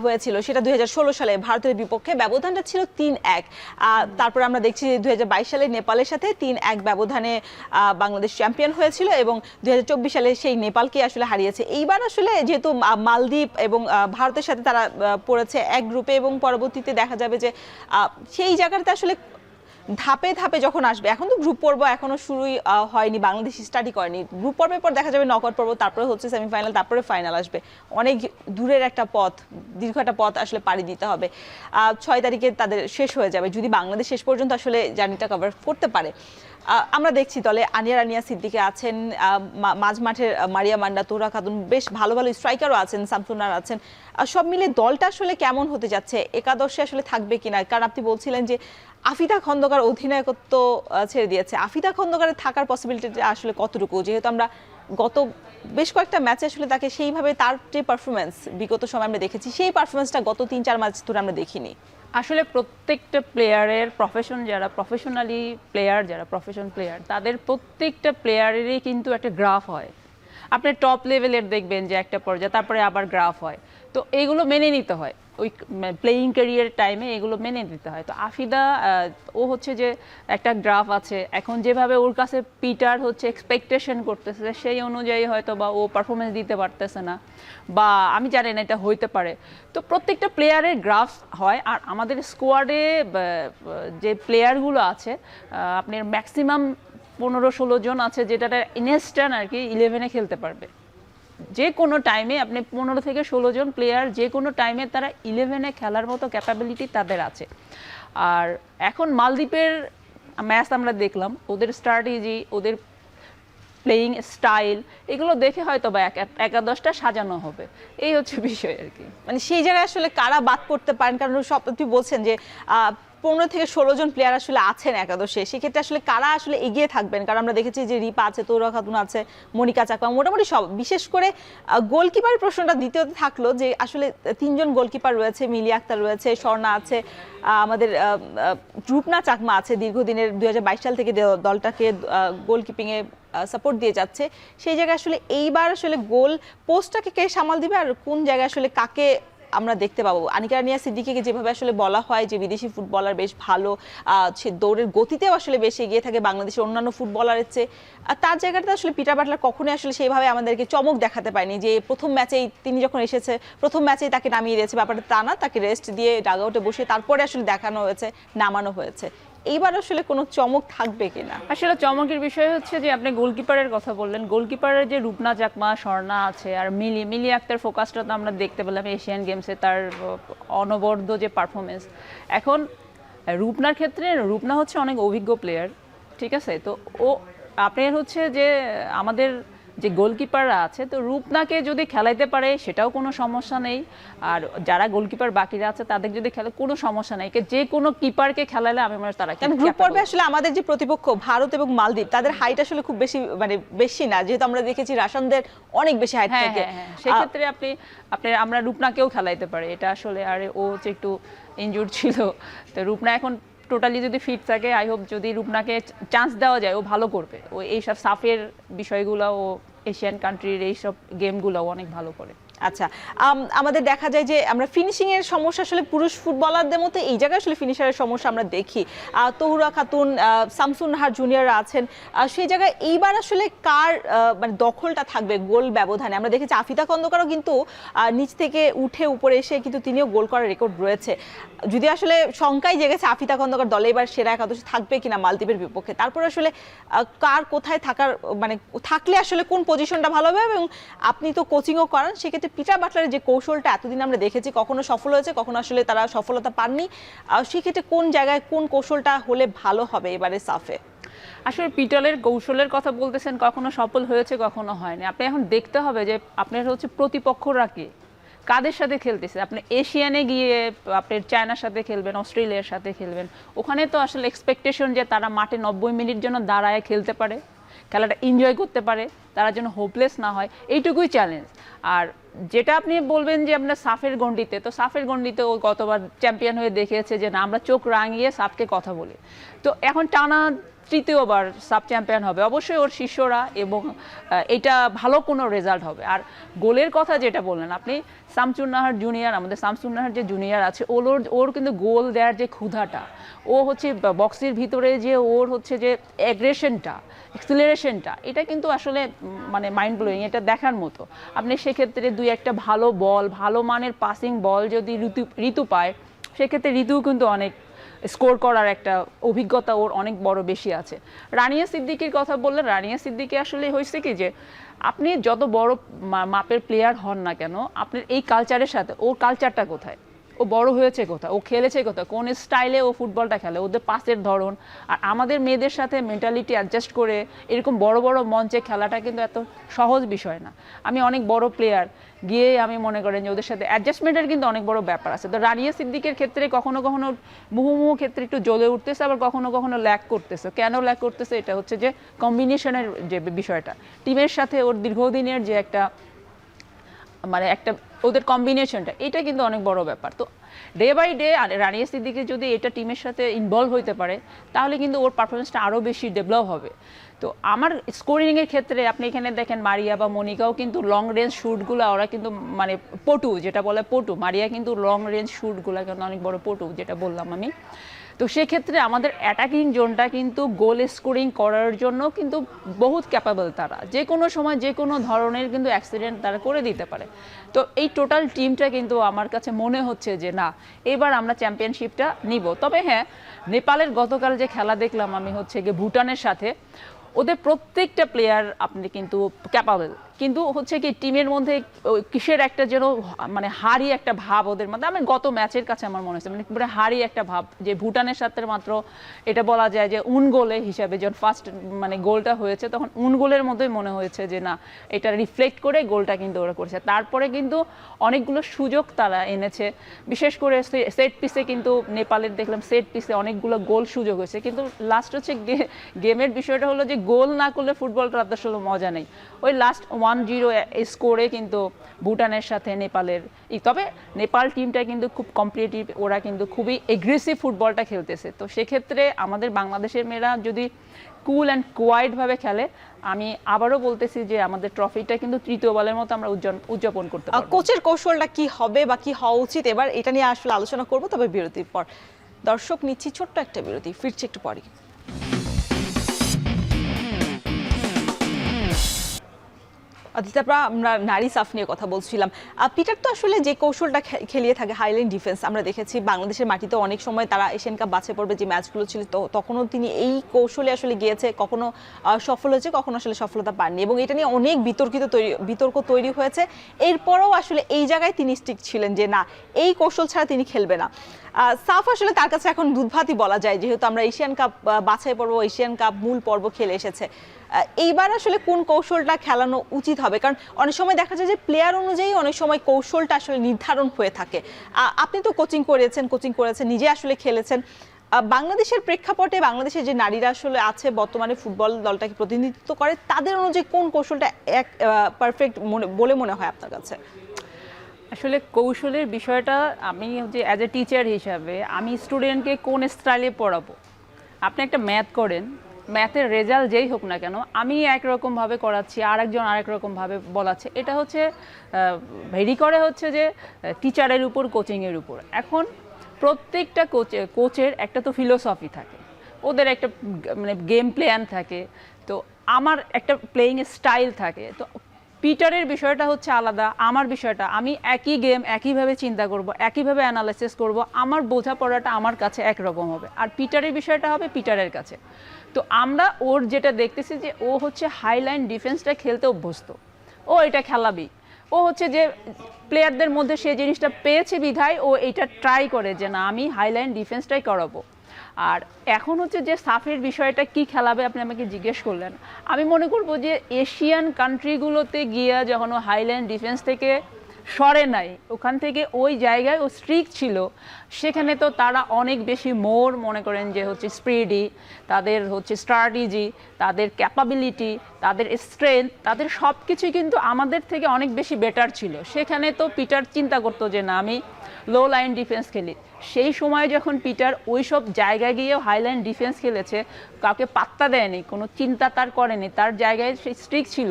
হয়েছিল, সেটা 2016 সালে ভারতের বিপক্ষে, ব্যবধানটা ছিল 3-1। তারপর আমরা দেখছি যে 2022 সালে নেপালের সাথে 3-1 ব্যবধানে বাংলাদেশ চ্যাম্পিয়ন হয়েছিল এবং 2024 সালে সেই নেপালকে আসলে হারিয়েছে। এইবার আসলে যেহেতু মালদ্বীপ এবং ভারতের সাথে তারা পড়েছে এক গ্রুপে এবং পরবর্তীতে দেখা যাবে যে সেই জায়গাটাতে আসলে ধাপে ধাপে যখন আসবে, এখন তো গ্রুপ পর্ব এখনো শুরুই হয়নি, বাংলাদেশ স্টাডি করেনি, গ্রুপ পর্বের পর দেখা যাবে নকআউট পর্ব, তারপরে হচ্ছে সেমিফাইনাল, তারপরে ফাইনাল আসবে। অনেক দূরের একটা পথ, দীর্ঘ একটা পথ আসলে পাড়ি দিতে হবে। 6 তারিখে তাদের শেষ হয়ে যাবে যদি বাংলাদেশ শেষ পর্যন্ত আসলে জার্নিটা কভার করতে পারে। আমরা দেখছি দলে আনিয়া রানিয়া সিদ্দিকে আছেন, মাঝ মাঠের মারিয়া মান্ডা, তোহরা খাতুন, বেশ ভালো ভালো স্ট্রাইকারও আছেন, শামসুন্নাহার আছেন। সব মিলে দলটা আসলে কেমন হতে যাচ্ছে, একাদশে আসলে থাকবে কিনা? কারণ আপনি বলছিলেন যে আফিদা খন্দকার অধিনায়কত্ব ছেড়ে দিয়েছে, আফিদা খন্দকারের থাকার পসিবিলিটি আসলে কতটুকু, যেহেতু আমরা গত বেশ কয়েকটা ম্যাচে আসলে তাকে সেইভাবে তার যে পারফরমেন্স বিগত সময় আমরা দেখেছি, সেই পারফরমেন্সটা গত 3-4 ম্যাচ ধরে আমরা দেখিনি। আসলে প্রত্যেকটা প্লেয়ারের যারা প্রফেশনালি প্লেয়ার, যারা প্রফেশন প্লেয়ার, তাদের প্রত্যেকটা প্লেয়ারেরই কিন্তু একটা গ্রাফ হয়। আপনি টপ লেভেলের দেখবেন যে একটা পর্যায়ে, তারপরে আবার গ্রাফ হয়, তো এইগুলো মেনে নিতে হয়, ওই প্লেয়িং ক্যারিয়ার টাইমে এগুলো মেনে নিতে হয়। তো আফিদা ও হচ্ছে যে একটা গ্রাফ আছে, এখন যেভাবে ওর কাছে পিটার হচ্ছে এক্সপেকটেশন করতেছে সেই অনুযায়ী হয়তো বা ও পারফরমেন্স দিতে পারতেছে না, বা আমি জানি না এটা হইতে পারে। তো প্রত্যেকটা প্লেয়ারের গ্রাফ হয়। আর আমাদের স্কোয়াডে যে প্লেয়ারগুলো আছে, আপনার ম্যাক্সিমাম 15-16 জন আছে, যেটা ইনস্ট্যান্ট আর কি 11-এ খেলতে পারবে যে কোনো টাইমে। আপনি 15 থেকে 16 জন প্লেয়ার যে কোনো টাইমে তারা 11-এ খেলার মতো ক্যাপাবিলিটি তাদের আছে। আর এখন মালদ্বীপের ম্যাচ আমরা দেখলাম, ওদের স্ট্র্যাটেজি, ওদের প্লেয়িং স্টাইল, এগুলো দেখে হয়তো বা একাদশটা সাজানো হবে, এই হচ্ছে বিষয় আর কি। মানে সেই জায়গায় আসলে কারা বাদ পড়তে পারেন, কারণ সব আপনি বলছেন যে 15 থেকে 16 জন প্লেয়ার আসলে আছেন একাদশে, সেক্ষেত্রে আসলে কারা আসলে এগিয়ে থাকবেন? কারণ আমরা দেখেছি যে রিপা আছে, তোহরা খাতুন আছে, মনিকা চাকমা, মোটামুটি সব। বিশেষ করে গোলকিপারের প্রশ্নটা দ্বিতীয়তে থাকলো যে আসলে 3 জন গোলকিপার রয়েছে, মিলি আক্তার রয়েছে, স্বর্ণা আছে, আমাদের রূপনা চাকমা আছে, দীর্ঘদিনের 2022 সাল থেকে দলটাকে গোলকিপিংয়ে সাপোর্ট দিয়ে যাচ্ছে। সেই জায়গায় আসলে এইবার আসলে গোল পোস্টটাকে কে সামাল দিবে আর কোন জায়গায় আসলে কাকে আমরা দেখতে পাবো? আনিকা রানিয়া সিদ্দিকীকে যেভাবে আসলে বলা হয় যে বিদেশি ফুটবলার, বেশ ভালো, সে দৌড়ের গতিতেও আসলে বেশি এগিয়ে থাকে বাংলাদেশের অন্যান্য ফুটবলারের চেয়ে, তার জায়গাটাতে আসলে পিটার বাটলার কখনোই আসলে সেইভাবে আমাদেরকে চমক দেখাতে পারেনি যে প্রথম ম্যাচেই তিনি যখন এসেছে প্রথম ম্যাচেই তাকে নামিয়ে দিয়েছে। ব্যাপারটা তা না, তাকে রেস্ট দিয়ে ডাগ আউটে বসে তারপরে আসলে দেখানো হয়েছে, নামানো হয়েছে। এইবার আসলে কোনো চমক থাকবে কিনা? আসলে চমকের বিষয় হচ্ছে যে আপনি গোলকিপারের কথা বললেন, গোলকিপারের যে রূপনা চাকমা, স্বর্ণা আছে, আর মিলি আক্তার ফোকাসটা তো আমরা দেখতে পেলাম এশিয়ান গেমসে, তার অনবদ্য যে পারফরমেন্স। এখন রূপনার ক্ষেত্রে, রূপনা হচ্ছে অনেক অভিজ্ঞ প্লেয়ার, ঠিক আছে, তো ও আপনার হচ্ছে যে আমাদের যে গোলকিপাররা আছে, তো রূপনাকে যদি খেলাইতে পারে সেটাও কোনো সমস্যা নেই। আর যারা গোলকিপার বাকিরা আছে তাদের যদি খেলে কোনো সমস্যা নেই, যে কোনো কিপারকে খেলালে আমি মনে হয় তারা। কারণ গ্রুপ পর্বে আসলে আমাদের যে প্রতিপক্ষ ভারত এবং মালদ্বীপ, তাদের হাইট আসলে খুব বেশি, মানে বেশি না, যেহেতু আমরা দেখেছি রাশানদের অনেক বেশি হাইট থাকে। সেক্ষেত্রে আমরা রূপনাকেও খেলাইতে পারি, এটা আসলে। আর ও যে একটু ইনজুর্ড ছিল, তো রূপনা এখন টোটালি যদি ফিট থাকে, আই হোপ যদি রূপনাকে চান্স দেওয়া যায় ও ভালো করবে। ও এইসব সাফের বিষয়গুলো, ও এশিয়ান কান্ট্রির এইসব গেমগুলো অনেক ভালো করে। আচ্ছা, আমাদের দেখা যায় যে আমরা ফিনিশিং এর সমস্যা আসলে পুরুষ ফুটবলারদের মতো এই জায়গায় আসলে ফিনিশারের সমস্যা আমরা দেখি। তোহরা খাতুন, শামসুন্নাহার জুনিয়ররা আছেন, সেই জায়গায় এইবার আসলে কার মানে দখলটা থাকবে গোল ব্যবধানে? আমরা দেখেছি আফিদা খন্দকারও কিন্তু নিচ থেকে উঠে উপরে এসে কিন্তু তিনিও গোল করার রেকর্ড রয়েছে। যদি আসলে শঙ্কাই জেগেছে আফিদা খন্দকার দলে এবার সেরা একাদশে থাকবে কিনা মালদ্বীপের বিপক্ষে, তারপর আসলে কার কোথায় থাকার, মানে থাকলে আসলে কোন পজিশনটা ভালো হবে? এবং আপনি তো কোচিংও করান, সেক্ষেত্রে পিটার বাটলারের যে কৌশলটা এতদিন আমরা দেখেছি, কখনো সফল হয়েছে, কখনো আসলে তারা সফলতা পাননি, সেক্ষেত্রে কোন জায়গায় কোন কৌশলটা হলে ভালো হবে এবারে সাফে? আসলে পিটারের কৌশলের কথা বলতেছেন, কখনো সফল হয়েছে, কখনো হয়নি। আপনি এখন দেখতে হবে যে আপনার হচ্ছে প্রতিপক্ষরা কি, কাদের সাথে খেলতেছে, আপনি এশিয়ানে গিয়ে আপনার চায়নার সাথে খেলবেন, অস্ট্রেলিয়ার সাথে খেলবেন, ওখানে তো আসলে এক্সপেকটেশন যে তারা মাঠে 90 মিনিট জন্য দাঁড়ায় খেলতে পারে, খেলাটা এনজয় করতে পারে, তারা যেন হোপলেস না হয়, এইটুকুই চ্যালেঞ্জ। আর যেটা আপনি বলবেন যে আপনার সাফের গণ্ডিতে, তো সাফের গণ্ডিতে ও গতবার চ্যাম্পিয়ন হয়ে দেখিয়েছে যে না, আমরা চোখ রাঙিয়ে সাফকে কথা বলি। তো এখন টানা তৃতীয়বার সাব চ্যাম্পিয়ন হবে, অবশ্যই ওর শিষ্যরা, এবং এটা ভালো কোনো রেজাল্ট হবে। আর গোলের কথা যেটা বললেন আপনি, শামসুন নাহার জুনিয়র, আমাদের শামসুন নাহার যে জুনিয়র আছে, ওর কিন্তু গোল দেওয়ার যে ক্ষুধাটা, ও হচ্ছে বক্সের ভিতরে যে ওর হচ্ছে যে অ্যাগ্রেশনটা, এক্সিলারেশনটা, এটা কিন্তু আসলে মানে মাইন্ড ব্লোয়িং, এটা দেখার মতো। আপনি সেক্ষেত্রে দুই একটা ভালো বল, ভালো মানের পাসিং বল যদি ঋতু পায়, সেক্ষেত্রে ঋতুও কিন্তু অনেক স্কোর করার একটা অভিজ্ঞতা ওর অনেক বড় বেশি আছে। রানিয়া সিদ্দিকীর কথা বললেন, রানিয়া সিদ্দিকী আসলে হয়েছে কি যে আপনি যত বড় মাপের প্লেয়ার হন না কেন, আপনার এই কালচারের সাথে ওর কালচারটা কোথায়, ও বড় হয়েছে কোথায়, ও খেলেছে কোথায়, কোন স্টাইলে ও ফুটবলটা খেলে, ওদের পাসের ধরন। আর আমাদের মেয়েদের সাথে মেন্টালিটি অ্যাডজাস্ট করে এরকম বড় বড় মঞ্চে খেলাটা কিন্তু এত সহজ বিষয় না। আমি অনেক বড় প্লেয়ার গিয়ে আমি মনে করেন যে ওদের সাথে অ্যাডজাস্টমেন্টের কিন্তু অনেক বড় ব্যাপার আছে। তো রানিয়া সিদ্দিকের ক্ষেত্রে কখনো কখনো মুহুমুহু ক্ষেত্রে একটু জ্বলে উঠতেছে, আবার কখনো কখনো ল্যাক করতেছে। কেন ল্যাক করতেছে? এটা হচ্ছে যে কম্বিনেশনের যে বিষয়টা, টিমের সাথে ওর দীর্ঘদিনের যে একটা মানে একটা ওদের কম্বিনেশনটা, এটা কিন্তু অনেক বড় ব্যাপার। তো day by day Rania Siddiqui যদি এটা টিমের সাথে ইনভলভ হইতে পারে, তাহলে কিন্তু ওর পারফরমেন্সটা আরও বেশি ডেভেলপ হবে। তো আমার স্কোরিংয়ের ক্ষেত্রে আপনি এখানে দেখেন মারিয়া বা মনিকাও কিন্তু লং রেঞ্জ শ্যুটগুলো, ওরা কিন্তু মানে পটু, যেটা বলে পটু, মারিয়া কিন্তু লং রেঞ্জ শ্যুটগুলো কিন্তু অনেক বড় পটু, যেটা বললাম আমি। তো সেক্ষেত্রে আমাদের অ্যাটাকিং জোনটা কিন্তু গোল স্কোরিং করার জন্য কিন্তু বহুত ক্যাপাবল, তারা যে কোনো সময় যে কোনো ধরনের কিন্তু অ্যাক্সিডেন্ট তারা করে দিতে পারে। তো এই টোটাল টিমটা কিন্তু আমার কাছে মনে হচ্ছে যে না, এবার আমরা চ্যাম্পিয়নশিপটা নিব। তবে হ্যাঁ, নেপালের গতকাল যে খেলা দেখলাম আমি হচ্ছে গিয়ে ভুটানের সাথে, ওদের প্রত্যেকটা প্লেয়ার আপনি কিন্তু ক্যাপাবল, কিন্তু হচ্ছে কি টিমের মধ্যে কিসের একটা যেন মানে হারি একটা ভাব ওদের মধ্যে, আমি গত ম্যাচের কাছে আমার মনে হচ্ছে মানে পুরো হারি একটা ভাব, যে ভুটানের সাথে মাত্র এটা বলা যায় যে উন গোলে হিসাবে যখন ফার্স্ট মানে গোলটা হয়েছে, তখন উন গোলের মধ্যেই মনে হয়েছে যে না, এটা রিফ্লেক্ট করে গোলটা কিন্তু ওরা করেছে। তারপরে কিন্তু অনেকগুলো সুযোগ তারা এনেছে, বিশেষ করে সেট পিসে কিন্তু নেপালের দেখলাম সেট পিসে অনেকগুলো গোল সুযোগ হয়েছে, কিন্তু লাস্ট হচ্ছে গেমের বিষয়টা হলো যে গোল না করলে ফুটবলটা আসলে মজা নেই। ওই লাস্ট 1-0 স্কোরে কিন্তু ভুটানের সাথে নেপালের, তবে নেপাল টিমটা কিন্তু খুব কম্পিটিটিভ, ওরা কিন্তু খুবই এগ্রেসিভ ফুটবলটা খেলতেছে। তো সেক্ষেত্রে আমাদের বাংলাদেশের মেয়েরা যদি কুল অ্যান্ড কোয়াইটভাবে খেলে, আমি আবারও বলতেছি যে আমাদের ট্রফিটা কিন্তু তৃতীয়বারের মতো আমরা উদযাপন করতে পারবো। কোচের কৌশলটা কি হবে বা কি হওয়া উচিত, এবার এটা নিয়ে আসলে আলোচনা করব, তবে বিরতির পর। দর্শক, নিচ্ছি ছোট্ট একটা বিরতি, ফিরছি একটু পরে। অদিতাপা, আমরা নারী সাফ নিয়ে কথা বলছিলাম। পিটার তো আসলে যে কৌশলটা খেলিয়ে থাকে হাইল্যান্ড ডিফেন্স, আমরা দেখেছি বাংলাদেশের মাটিতে অনেক সময় তারা এশিয়ান কাপ বাছাই পর্বে যে ম্যাচগুলো ছিল, তো তখনও তিনি এই কৌশলে আসলে গিয়েছে, কখনো সফল হয়েছে, কখনো আসলে সফলতা পাননি, এবং এটা নিয়ে অনেক বিতর্ক তৈরি হয়েছে। এরপরও আসলে এই জায়গায় তিনি স্টিক ছিলেন যে না, এই কৌশল ছাড়া তিনি খেলবে না। সাফ আসলে তার কাছে এখন দুধভাতই বলা যায়, যেহেতু আমরা এশিয়ান কাপ বাছাই পর্ব, এশিয়ান কাপ মূল পর্ব খেলে এসেছে। এইবার আসলে কোন কৌশলটা খেলানো উচিত হবে? কারণ অনেক সময় দেখা যায় যে প্লেয়ার অনুযায়ী অনেক সময় কৌশলটা আসলে নির্ধারণ হয়ে থাকে। আপনি তো কোচিং করেছেন, নিজে আসলে খেলেছেন। বাংলাদেশের প্রেক্ষাপটে বাংলাদেশের যে নারীরা আসলে আছে বর্তমানে ফুটবল দলটাকে প্রতিনিধিত্ব করে, তাদের অনুযায়ী কোন কৌশলটা পারফেক্ট বলে মনে হয় আপনার কাছে? আসলে কৌশলের বিষয়টা, আমি যে অ্যাজ এ টিচার হিসাবে আমি স্টুডেন্টকে কোন স্টাইলে পড়াবো, আপনি একটা ম্যাথ করেন, ম্যাথের রেজাল্ট যেই হোক না কেন, আমি একরকমভাবে করাচ্ছি, আরেকজন আরেক রকমভাবে বলাচ্ছে, এটা হচ্ছে ভেরি করে হচ্ছে যে টিচারের উপর, কোচিংয়ের উপর। এখন প্রত্যেকটা কোচের একটা তো ফিলোসফি থাকে, ওদের একটা মানে গেম প্ল্যান থাকে, তো আমার একটা প্লেয়িং স্টাইল থাকে। তো পিটারের বিষয়টা হচ্ছে আলাদা, আমার বিষয়টা, আমি একই গেম একইভাবে চিন্তা করব, একইভাবে অ্যানালাইসিস করব, আমার বোঝাপড়াটা আমার কাছে একরকম হবে, আর পিটারের বিষয়টা হবে পিটারের কাছে। তো আমরা ওর যেটা দেখতেছি যে ও হচ্ছে হাইলাইন ডিফেন্সটা খেলতে অভ্যস্ত, ও এটা খেলাবি, ও হচ্ছে যে প্লেয়ারদের মধ্যে সে জিনিসটা পেয়েছে বিধায় ও এটা ট্রাই করে যে না, আমি হাইলাইন ডিফেন্সটাই করাবো। আর এখন হচ্ছে যে সাফের বিষয়টা কি খেলাবে আপনি আমাকে জিজ্ঞেস করলেন, আমি মনে করব যে এশিয়ান কান্ট্রিগুলোতে গিয়ে যখন ও হাইল্যান্ড ডিফেন্স থেকে সরে নাই, ওখান থেকে ওই জায়গায় ও স্ট্রিক্ট ছিল। সেখানে তো তারা অনেক বেশি মোর মনে করেন যে হচ্ছে স্পিডি, তাদের হচ্ছে স্ট্র্যাটেজি, তাদের ক্যাপাবিলিটি, তাদের স্ট্রেংথ, তাদের সব কিছুই কিন্তু আমাদের থেকে অনেক বেশি বেটার ছিল। সেখানে তো পিটার চিন্তা করতো যে না, আমি লো লাইন ডিফেন্স খেলি। সেই সময় যখন পিটার ওই সব জায়গায় গিয়েও হাইলাইন ডিফেন্স খেলেছে, কাউকে পাত্তা দেয়নি, কোনো চিন্তা তার করেনি, তার জায়গায় সে স্ট্রিক্ট ছিল,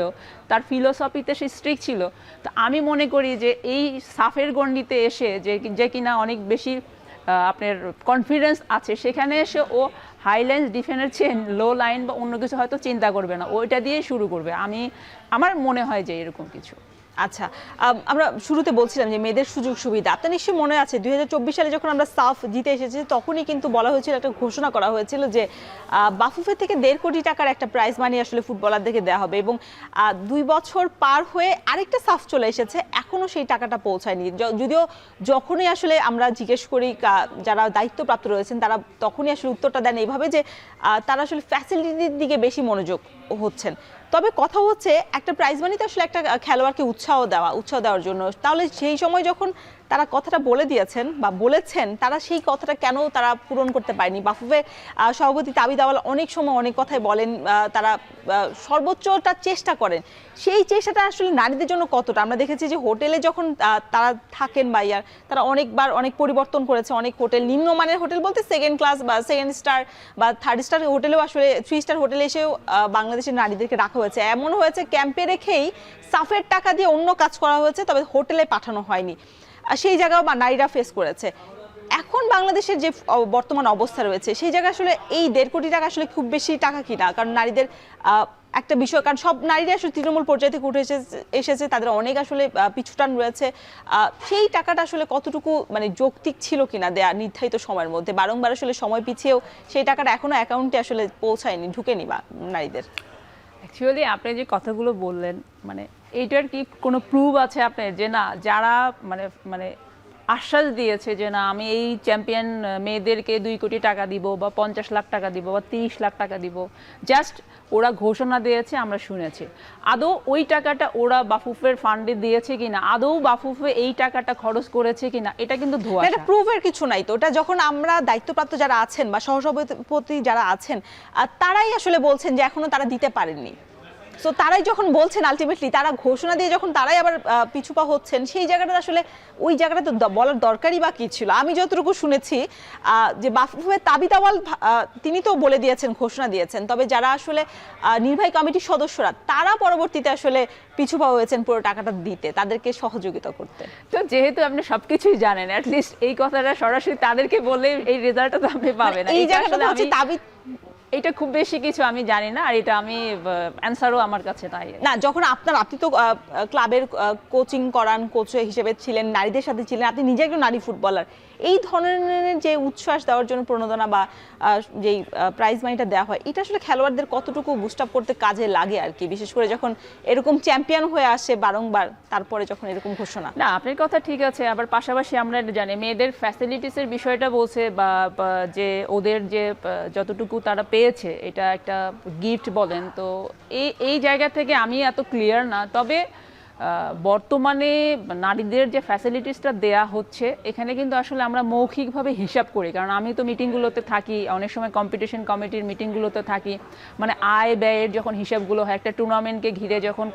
তার ফিলোসফিতে সে স্ট্রিক্ট ছিল। তো আমি মনে করি যে এই সাফের গণ্ডিতে এসে যে কিনা অনেক বেশি আপনার কনফিডেন্স আছে, সেখানে এসে ও হাইলাইন ডিফেন্সের চেয়ে লো লাইন বা অন্য কিছু হয়তো চিন্তা করবে না, ওইটা দিয়েই শুরু করবে। আমার মনে হয় যে এরকম কিছু। আচ্ছা, আমরা শুরুতে বলছিলাম যে মেয়েদের সুযোগ সুবিধা, আপনার নিশ্চয়ই মনে আছে 2024 সালে যখন আমরা সাফ জিতে এসেছি তখনই কিন্তু বলা হয়েছিল, একটা ঘোষণা করা হয়েছিল যে বাফুফে থেকে 1.5 কোটি টাকার একটা প্রাইজ মানি আসলে ফুটবলারদেরকে দেওয়া হবে, এবং 2 বছর পার হয়ে আরেকটা সাফ চলে এসেছে, এখনো সেই টাকাটা পৌঁছায়নি। যদিও যখনই আসলে আমরা জিজ্ঞেস করি যারা দায়িত্বপ্রাপ্ত রয়েছেন, তারা তখনই আসলে উত্তরটা দেন এইভাবে যে তারা আসলে ফ্যাসিলিটির দিকে বেশি মনোযোগ হচ্ছেন। তবে কথা হচ্ছে একটা প্রাইজ মানিতে আসলে একটা খেলোয়াড়কে উৎসাহ দেওয়ার জন্য, তাহলে সেই সময় যখন তারা কথাটা বলে দিয়েছেন বা বলেছেন, তারা সেই কথাটা কেন তারা পূরণ করতে পারেনি? বাফুফে সভাপতি তাবিদ আওয়াল অনেক সময় অনেক কথাই বলেন, তারা সর্বোচ্চটা চেষ্টা করেন। সেই চেষ্টাটা আসলে নারীদের জন্য কতটা? আমরা দেখেছি যে হোটেলে যখন তারা থাকেন বা তারা অনেকবার অনেক পরিবর্তন করেছে, অনেক হোটেল, নিম্নমানের হোটেল বলতে 2nd ক্লাস বা 2nd স্টার বা 3rd স্টার হোটেলেও আসলে 3 স্টার হোটেলে এসেও বাংলাদেশের নারীদেরকে রাখা হয়েছে। এমন হয়েছে ক্যাম্পে রেখেই সাফের টাকা দিয়ে অন্য কাজ করা হয়েছে, তবে হোটেলে পাঠানো হয়নি। সেই জায়গাও নারীরা ফেস করেছে। এখন বাংলাদেশের যে বর্তমান অবস্থা রয়েছে, সেই জায়গায় আসলে এই 1.5 কোটি টাকা আসলে খুব বেশি টাকা কিনা? কারণ নারীদের একটা বিষয়, কারণ সব নারীরা আসলে তৃণমূল পর্যায়ে থেকে উঠে এসেছে, তাদের অনেক আসলে পিছুটান রয়েছে। সেই টাকাটা আসলে কতটুকু মানে যৌক্তিক ছিল কিনা দেয়া নির্ধারিত সময়ের মধ্যে? বারংবার আসলে সময় পিছিয়েও সেই টাকাটা এখনো অ্যাকাউন্টে আসলে পৌঁছায়নি, ঢুকেনি বা নারীদের। অ্যাকচুয়ালি আপনি যে কথাগুলো বললেন, মানে এইটার কি কোনো প্রুফ আছে আপনার যে না, যারা মানে আশ্বাস দিয়েছে যে না আমি এই চ্যাম্পিয়ন মেয়েদেরকে 2 কোটি টাকা দিব বা 50 লাখ টাকা দিব বা 30 লাখ টাকা দিব, জাস্ট ওরা ঘোষণা দিয়েছে, আমরা শুনেছি। আদৌ ওই টাকাটা ওরা বাফুফের ফান্ডে দিয়েছে কিনা, আদৌ বাফুফে এই টাকাটা খরচ করেছে কিনা, এটা কিন্তু ধোঁয়াশা। এটা প্রুফের কিছু নাই তো। ওটা যখন আমরা দায়িত্বপ্রাপ্ত যারা আছেন বা সহসভাপতি যারা আছেন, তারাই আসলে বলছেন যে এখনো তারা দিতে পারেননি। সো তারাই যখন বলছেন, আলটিমেটলি তারা ঘোষণা দিয়ে যখন তারাই আবার পিছুপা হচ্ছেন, সেই জায়গাটা আসলে ওই জায়গাটা তো বলার দরকারই বা কি ছিল? আমি যতটুকু শুনেছি যে বাফুফে তাবিদ আওয়াল তিনি তো বলে দিয়েছেন, ঘোষণা দিয়েছেন, তবে যারা আসলে নির্বাহী কমিটির সদস্যরা, তারা পরবর্তীতে আসলে পিছুপা হয়েছেন পুরো টাকাটা দিতে, তাদেরকে সহযোগিতা করতে। তো যেহেতু আপনি সবকিছুই জানেন, অ্যাটলিস্ট এই কথাটা সরাসরি তাদেরকে বলে এই রেজাল্টটা তো আপনি পাবেন। এই জায়গাটা হচ্ছে তাবিদ, এটা খুব বেশি কিছু আমি জানি না, আর এটা আমি অ্যানসারও আমার কাছে নাই। না, যখন আপনি তো ক্লাবের কোচিং করান, কোচ হিসেবে ছিলেন, নারীদের সাথে ছিলেন, আপনি নিজে একজন নারী ফুটবলার, এই ধরনের যে উচ্ছ্বাস দেওয়ার জন্য প্রণোদনা বা যেই প্রাইজ মানিটা দেওয়া হয়, এটা আসলে খেলোয়াড়দের কতটুকু বুস্ট আপ করতে কাজে লাগে আর কি, বিশেষ করে যখন এরকম চ্যাম্পিয়ন হয়ে আসে বারংবার, তারপরে যখন এরকম ঘোষণা? না, আপনার কথা ঠিক আছে, আবার পাশাপাশি আমরা জানি মেয়েদের ফ্যাসিলিটিসের বিষয়টা বলছে বা যে ওদের যে যতটুকু তারা পেয়েছে, এটা একটা গিফট বলেন, তো এই জায়গা থেকে আমি এত ক্লিয়ার না। তবে বর্তমানে নারীদের যে ফ্যাসিলিটিসটা দেয়া হচ্ছে, এখানে কিন্তু আসলে আমরা মৌখিকভাবে হিসাব করি, কারণ আমি তো মিটিংগুলোতে থাকি, অনেক সময় কম্পিটিশন কমিটির মিটিংগুলোতে থাকি, মানে আয় ব্যয়ের যখন হিসাবগুলো হয়, একটা টুর্নামেন্টকে ঘিরে যখন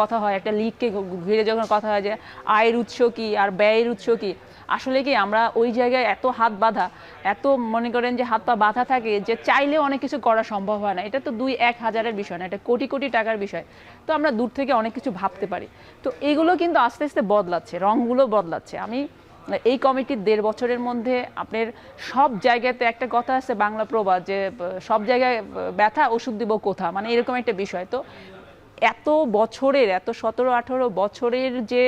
কথা হয়, একটা লিগকে ঘিরে যখন কথা হয় যে আয়ের উৎস কী আর ব্যয়ের উৎস কী, আসলে কি আমরা ওই জায়গায় এত হাত বাঁধা, এত মনে করেন যে হাত পা বাঁধা থাকে যে চাইলে অনেক কিছু করা সম্ভব হয় না। এটা তো 2-1 হাজারের বিষয় না, এটা কোটি কোটি টাকার বিষয়। তো আমরা দূর থেকে অনেক কিছু ভাবতে পারি। তো এগুলো কিন্তু আস্তে আস্তে বদলাচ্ছে, রঙগুলো বদলাচ্ছে। আমি এই কমিটির 1.5 বছরের মধ্যে আপনার সব জায়গাতে একটা কথা আছে বাংলা প্রবাদ, যে সব জায়গায় ব্যথা ওষুধ দিব কোথা, মানে এরকম একটা বিষয়। তো এত বছরের, এত 17-18 বছরের যে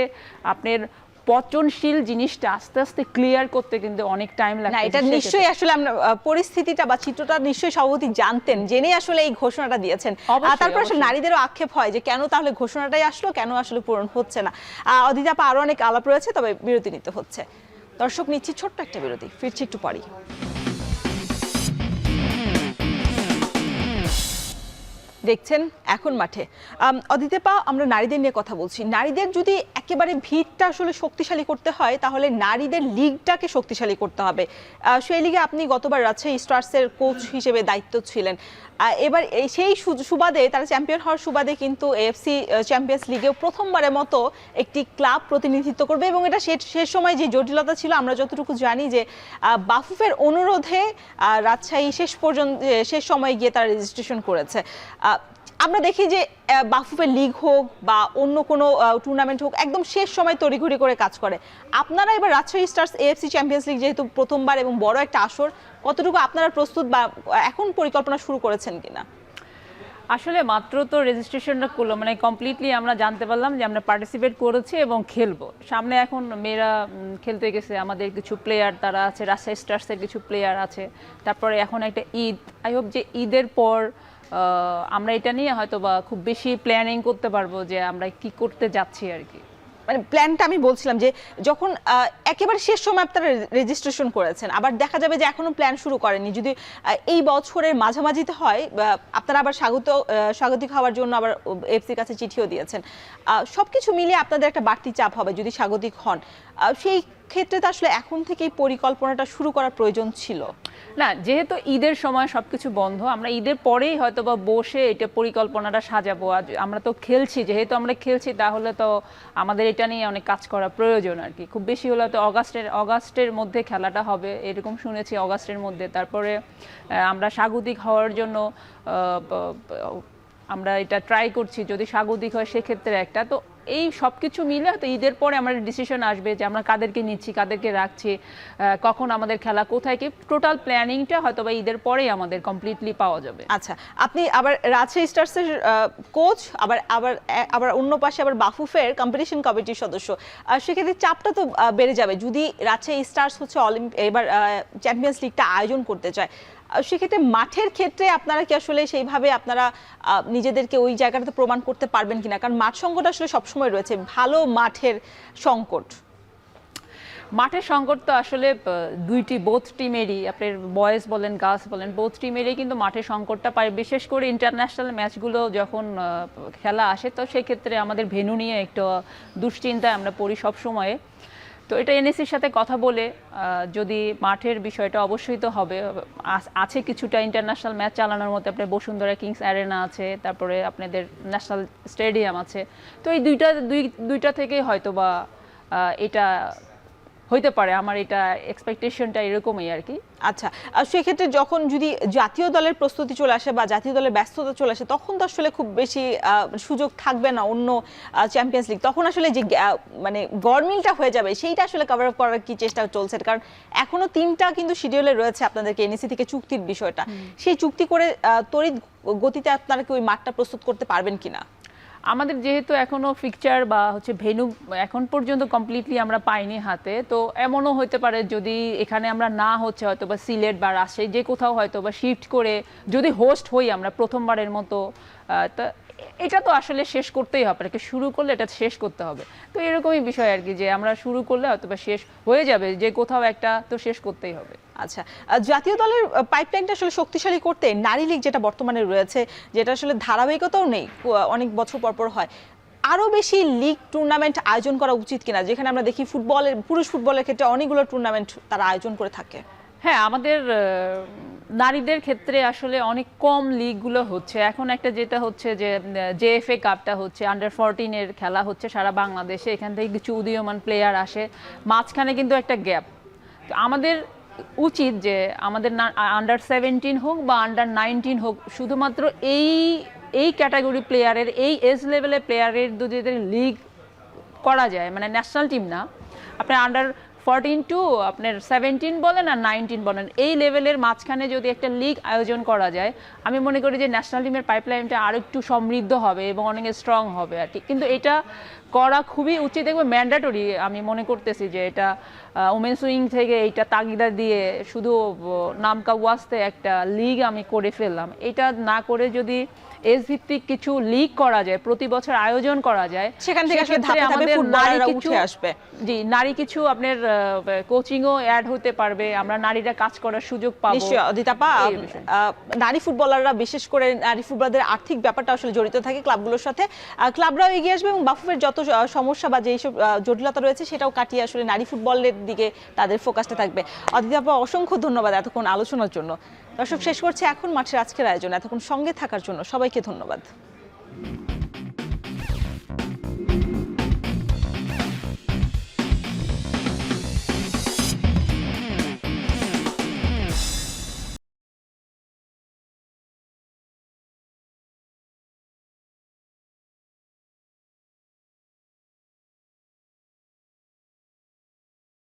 আপনার পচনশীল জিনিসটা আস্তে আস্তে ক্লিয়ার করতে কিন্তু অনেক টাইম লাগে। না, এটা নিশ্চয়ই আসলে আমরা পরিস্থিতিটা বা চিত্রটা নিশ্চয়ই সভাপতি জানতেন, জেনে আসলে এই ঘোষণাটা দিয়েছেন। তারপর আসলে নারীদেরও আক্ষেপ হয় যে কেন তাহলে ঘোষণাটাই আসলো, কেন আসলে পূরণ হচ্ছে না। অদিতি আপা, আরো অনেক আলাপ রয়েছে, তবে বিরতি নিতে হচ্ছে। দর্শক, নিচ্ছি ছোট্ট একটা বিরতি, ফিরছি একটু পরেই। দেখছেন এখন মাঠে। অদিতেপা, আমরা নারীদের নিয়ে কথা বলছি। নারীদের যদি একেবারে ভিতটা আসলে শক্তিশালী করতে হয় তাহলে নারীদের লিগটাকে শক্তিশালী করতে হবে। সেই লিগে আপনি গতবার রাজশাহী স্টার্সের কোচ হিসেবে দায়িত্ব ছিলেন। এবার সেই সুবাদে তারা চ্যাম্পিয়ন হওয়ার সুবাদে কিন্তু এএফসি চ্যাম্পিয়ন্স লিগেও প্রথমবারের মতো একটি ক্লাব প্রতিনিধিত্ব করবে এবং এটা শেষ সময় যে জটিলতা ছিল আমরা যতটুকু জানি যে বাফুফের অনুরোধে রাজশাহী শেষ সময়ে গিয়ে তারা রেজিস্ট্রেশন করেছে। আমরা দেখি যে বাফুফের লিগ হোক বা অন্য কোনো টুর্নামেন্ট হোক একদম শেষ সময় তড়িঘড়ি করে কাজ করে। আপনারা এবার Rajshahi stars AFC champions league যেহেতু প্রথমবার এবং বড় একটা আসর, কতটুকু আপনারা প্রস্তুত বা এখন পরিকল্পনা শুরু করেছেন কিনা? আসলে মাত্র তো রেজিস্ট্রেশনটা করলো, মানে কমপ্লিটলি আমরা জানতে পারলাম যে আমরা পার্টিসিপেট করেছি এবং খেলবো। সামনে এখন মেয়েরা খেলতে গেছে, আমাদের কিছু প্লেয়ার তারা আছে, রাজশাহী স্টার্সের কিছু প্লেয়ার আছে। তারপরে এখন একটা ঈদ, আই হোপ যে ঈদের পর আমরা এটা নিয়ে হয়তো বা খুব বেশি প্ল্যানিং করতে পারবো যে আমরা কি করতে যাচ্ছি আর কি। মানে প্ল্যানটা আমি বলছিলাম যে যখন একেবারে শেষ সময় আপনারা রেজিস্ট্রেশন করেছেন, আবার দেখা যাবে যে এখনো প্ল্যান শুরু করেনি, যদি এই বছরের মাঝামাঝিতে হয় আপনারা আবার স্বাগতিক হওয়ার জন্য আবার এফসির কাছে চিঠিও দিয়েছেন, সবকিছু মিলিয়ে আপনাদের একটা বাড়তি চাপ হবে যদি স্বাগতিক হন। সেই ক্ষেত্রে তো আসলে এখন থেকেই পরিকল্পনাটা শুরু করার প্রয়োজন ছিল না, যেহেতু ঈদের সময় সবকিছু বন্ধ, আমরা ঈদের পরেই হয়তো বা বসে এটা পরিকল্পনাটা সাজাবো। আজ আমরা তো খেলছি, যেহেতু আমরা খেলছি তাহলে তো আমাদের এটা নিয়ে অনেক কাজ করা প্রয়োজন আর কি। খুব বেশি হলে তো অগাস্টের মধ্যে খেলাটা হবে এরকম শুনেছি, অগাস্টের মধ্যে। তারপরে আমরা স্বাগতিক হওয়ার জন্য আমরা এটা ট্রাই করছি, যদি স্বাগতিক হয় সেক্ষেত্রে একটা তো এই সব কিছু মিলে হয়তো ঈদের পরে আমাদের ডিসিশন আসবে যে আমরা কাদেরকে নিচ্ছি, কাদেরকে রাখছি, কখন আমাদের খেলা, কোথায় কি, টোটাল প্ল্যানিংটা হয়তো বা ঈদের পরেই আমাদের কমপ্লিটলি পাওয়া যাবে। আচ্ছা, আপনি আবার রাজশাহী স্টার্সের কোচ, আবার আবার আবার অন্য পাশে আবার বাফুফের কম্পিটিশন কমিটির সদস্য, সেক্ষেত্রে চাপটা তো বেড়ে যাবে যদি রাজশাহী স্টার্স হচ্ছে এবার চ্যাম্পিয়ন্স লিগটা আয়োজন করতে চায়। সেক্ষেত্রে মাঠের ক্ষেত্রে আপনারা কি আসলে সেইভাবে আপনারা নিজেদেরকে ওই জায়গাটাতে প্রমাণ করতে পারবেন কিনা? কারণ মাঠ সংকট আসলে সবসময় রয়েছে, ভালো মাঠের সংকট। মাঠের সংকট তো আসলে বোথ টিমেরই, আপনার বয়েজ বলেন গার্লস বলেন, বোথ টিমেরই কিন্তু মাঠের সংকটটা পায়। বিশেষ করে ইন্টারন্যাশনাল ম্যাচগুলো যখন খেলা আসে তো সেক্ষেত্রে আমাদের ভেন্যু নিয়ে একটু দুশ্চিন্তায় আমরা পড়ি সব সময়ে। তো এটা এনএসির সাথে কথা বলে যদি মাঠের বিষয়টা অবশ্যই তো হবে, আছে কিছুটা ইন্টারন্যাশনাল ম্যাচ চালানোর মতো, আপনার বসুন্ধরা কিংস অ্যারেনা আছে, তারপরে আপনাদের ন্যাশনাল স্টেডিয়াম আছে। তো এই দুইটা থেকেই হয়তো বা এটা হইতে পারে, আমার এটা এক্সপেকটেশনটা এরকমই আর কি। আচ্ছা, সেক্ষেত্রে যখন যদি জাতীয় দলের প্রস্তুতি চলে আসে বা জাতীয় দলের ব্যস্ততা চলে আসে তখন তো আসলে খুব বেশি সুযোগ থাকবে না অন্য চ্যাম্পিয়ন্স লিগ, তখন আসলে যে মানে গরমিলটা হয়ে যাবে সেইটা আসলে কভার আপ করার কি চেষ্টা চলছে? কারণ এখনো 3টা কিন্তু শিডিউলে রয়েছে আপনাদেরকে এনএসি থেকে চুক্তির বিষয়টা, সেই চুক্তি করে তড়িৎ গতিতে আপনারা কি ওই মাঠটা প্রস্তুত করতে পারবেন কিনা? আমাদের যেহেতু এখনো ফিকচার বা হচ্ছে ভেন্যু এখন পর্যন্ত কমপ্লিটলি আমরা পাইনি হাতে, তো এমনও হতে পারে যদি এখানে আমরা না হচ্ছে হয়তো বা সিলেট বা রাজশাহী যে কোথাও হয়তো বা শিফট করে যদি হোস্ট হই আমরা প্রথমবারের মতো, তা এটা তো আসলে শেষ করতেই হবে, এটা শুরু করলে এটা শেষ করতে হবে। তো এরকমই বিষয় আর কি, যে আমরা শুরু করলে হয়তো বা শেষ হয়ে যাবে, যে কোথাও একটা তো শেষ করতেই হবে। আচ্ছা, জাতীয় দলের পাইপলাইনটা আসলে শক্তিশালী করতে নারী লীগ যেটা বর্তমানে রয়েছে, যেটা আসলে ধারাবাহিকতাও নেই, অনেক বছর পর হয়, আরো বেশি লিগ টুর্নামেন্ট আয়োজন করা উচিত কিনা? যেখানে আমরা দেখি পুরুষ ফুটবলের ক্ষেত্রে অনেকগুলো টুর্নামেন্ট তারা আয়োজন করে থাকে। হ্যাঁ, আমাদের নারীদের ক্ষেত্রে আসলে অনেক কম লিগগুলো হচ্ছে এখন। একটা যেটা হচ্ছে যে জেএফএ কাপটা হচ্ছে, আন্ডার 14-এর খেলা হচ্ছে সারা বাংলাদেশে, এখান থেকে কিছু উদীয়মান প্লেয়ার আসে, মাঝখানে কিন্তু একটা গ্যাপ। তো আমাদের উচিত যে আমাদের আন্ডার 17 হোক বা আন্ডার 19 হোক, শুধুমাত্র এই ক্যাটাগরি প্লেয়ারের, এই এজ লেভেলের প্লেয়ারের যদি লিগ করা যায়, মানে ন্যাশনাল টিম না, আপনার আন্ডার 14 টু আপনার 17 বলেন আর 19 বলেন, এই লেভেলের মাঝখানে যদি একটা লিগ আয়োজন করা যায়, আমি মনে করি যে ন্যাশনাল টিমের পাইপলাইনটা আরও একটু সমৃদ্ধ হবে এবং অনেক স্ট্রং হবে আর কি। কিন্তু এটা করা খুবই উচিত এবং ম্যান্ডেটরি আমি মনে করতেছি যে এটা ওমেন্স উইং থেকে এইটা তাগিদা দিয়ে শুধু নামকা ওয়াস্তে একটা লিগ আমি করে ফেললাম, এটা না করে যদি এজ ভিত্তিক কিছু লিগ করা যায়, প্রতি বছর আয়োজন করা যায়, সেখান থেকে আসলে ধাপে ধাপে ফুটবলাররা উঠে আসবে। জি, নারী কিছু আপনার কোচিংও অ্যাড হতে পারবে, আমরা নারীরা কাজ করার সুযোগ পাবো। নিশ্চয়ই অদিতাপা, নারী ফুটবলাররা বিশেষ করে নারী ফুটবলারদের আর্থিক ব্যাপারটা আসলে জড়িত থাকে ক্লাবগুলোর সাথে, ক্লাবরাও এগিয়ে আসবে এবং বাফুফের যত সমস্যা বা যেসব জটিলতা রয়েছে সেটাও কাটিয়ে আসলে নারী ফুটবলের দিকে তাদের ফোকাসটা থাকবে। অদিতাপা, অসংখ্য ধন্যবাদ এতক্ষণ আলোচনার জন্য। দর্শক, শেষ করছে এখন মাঠের আজকের আয়োজন। এতক্ষণ সঙ্গে থাকার জন্য সবাইকে ধন্যবাদ।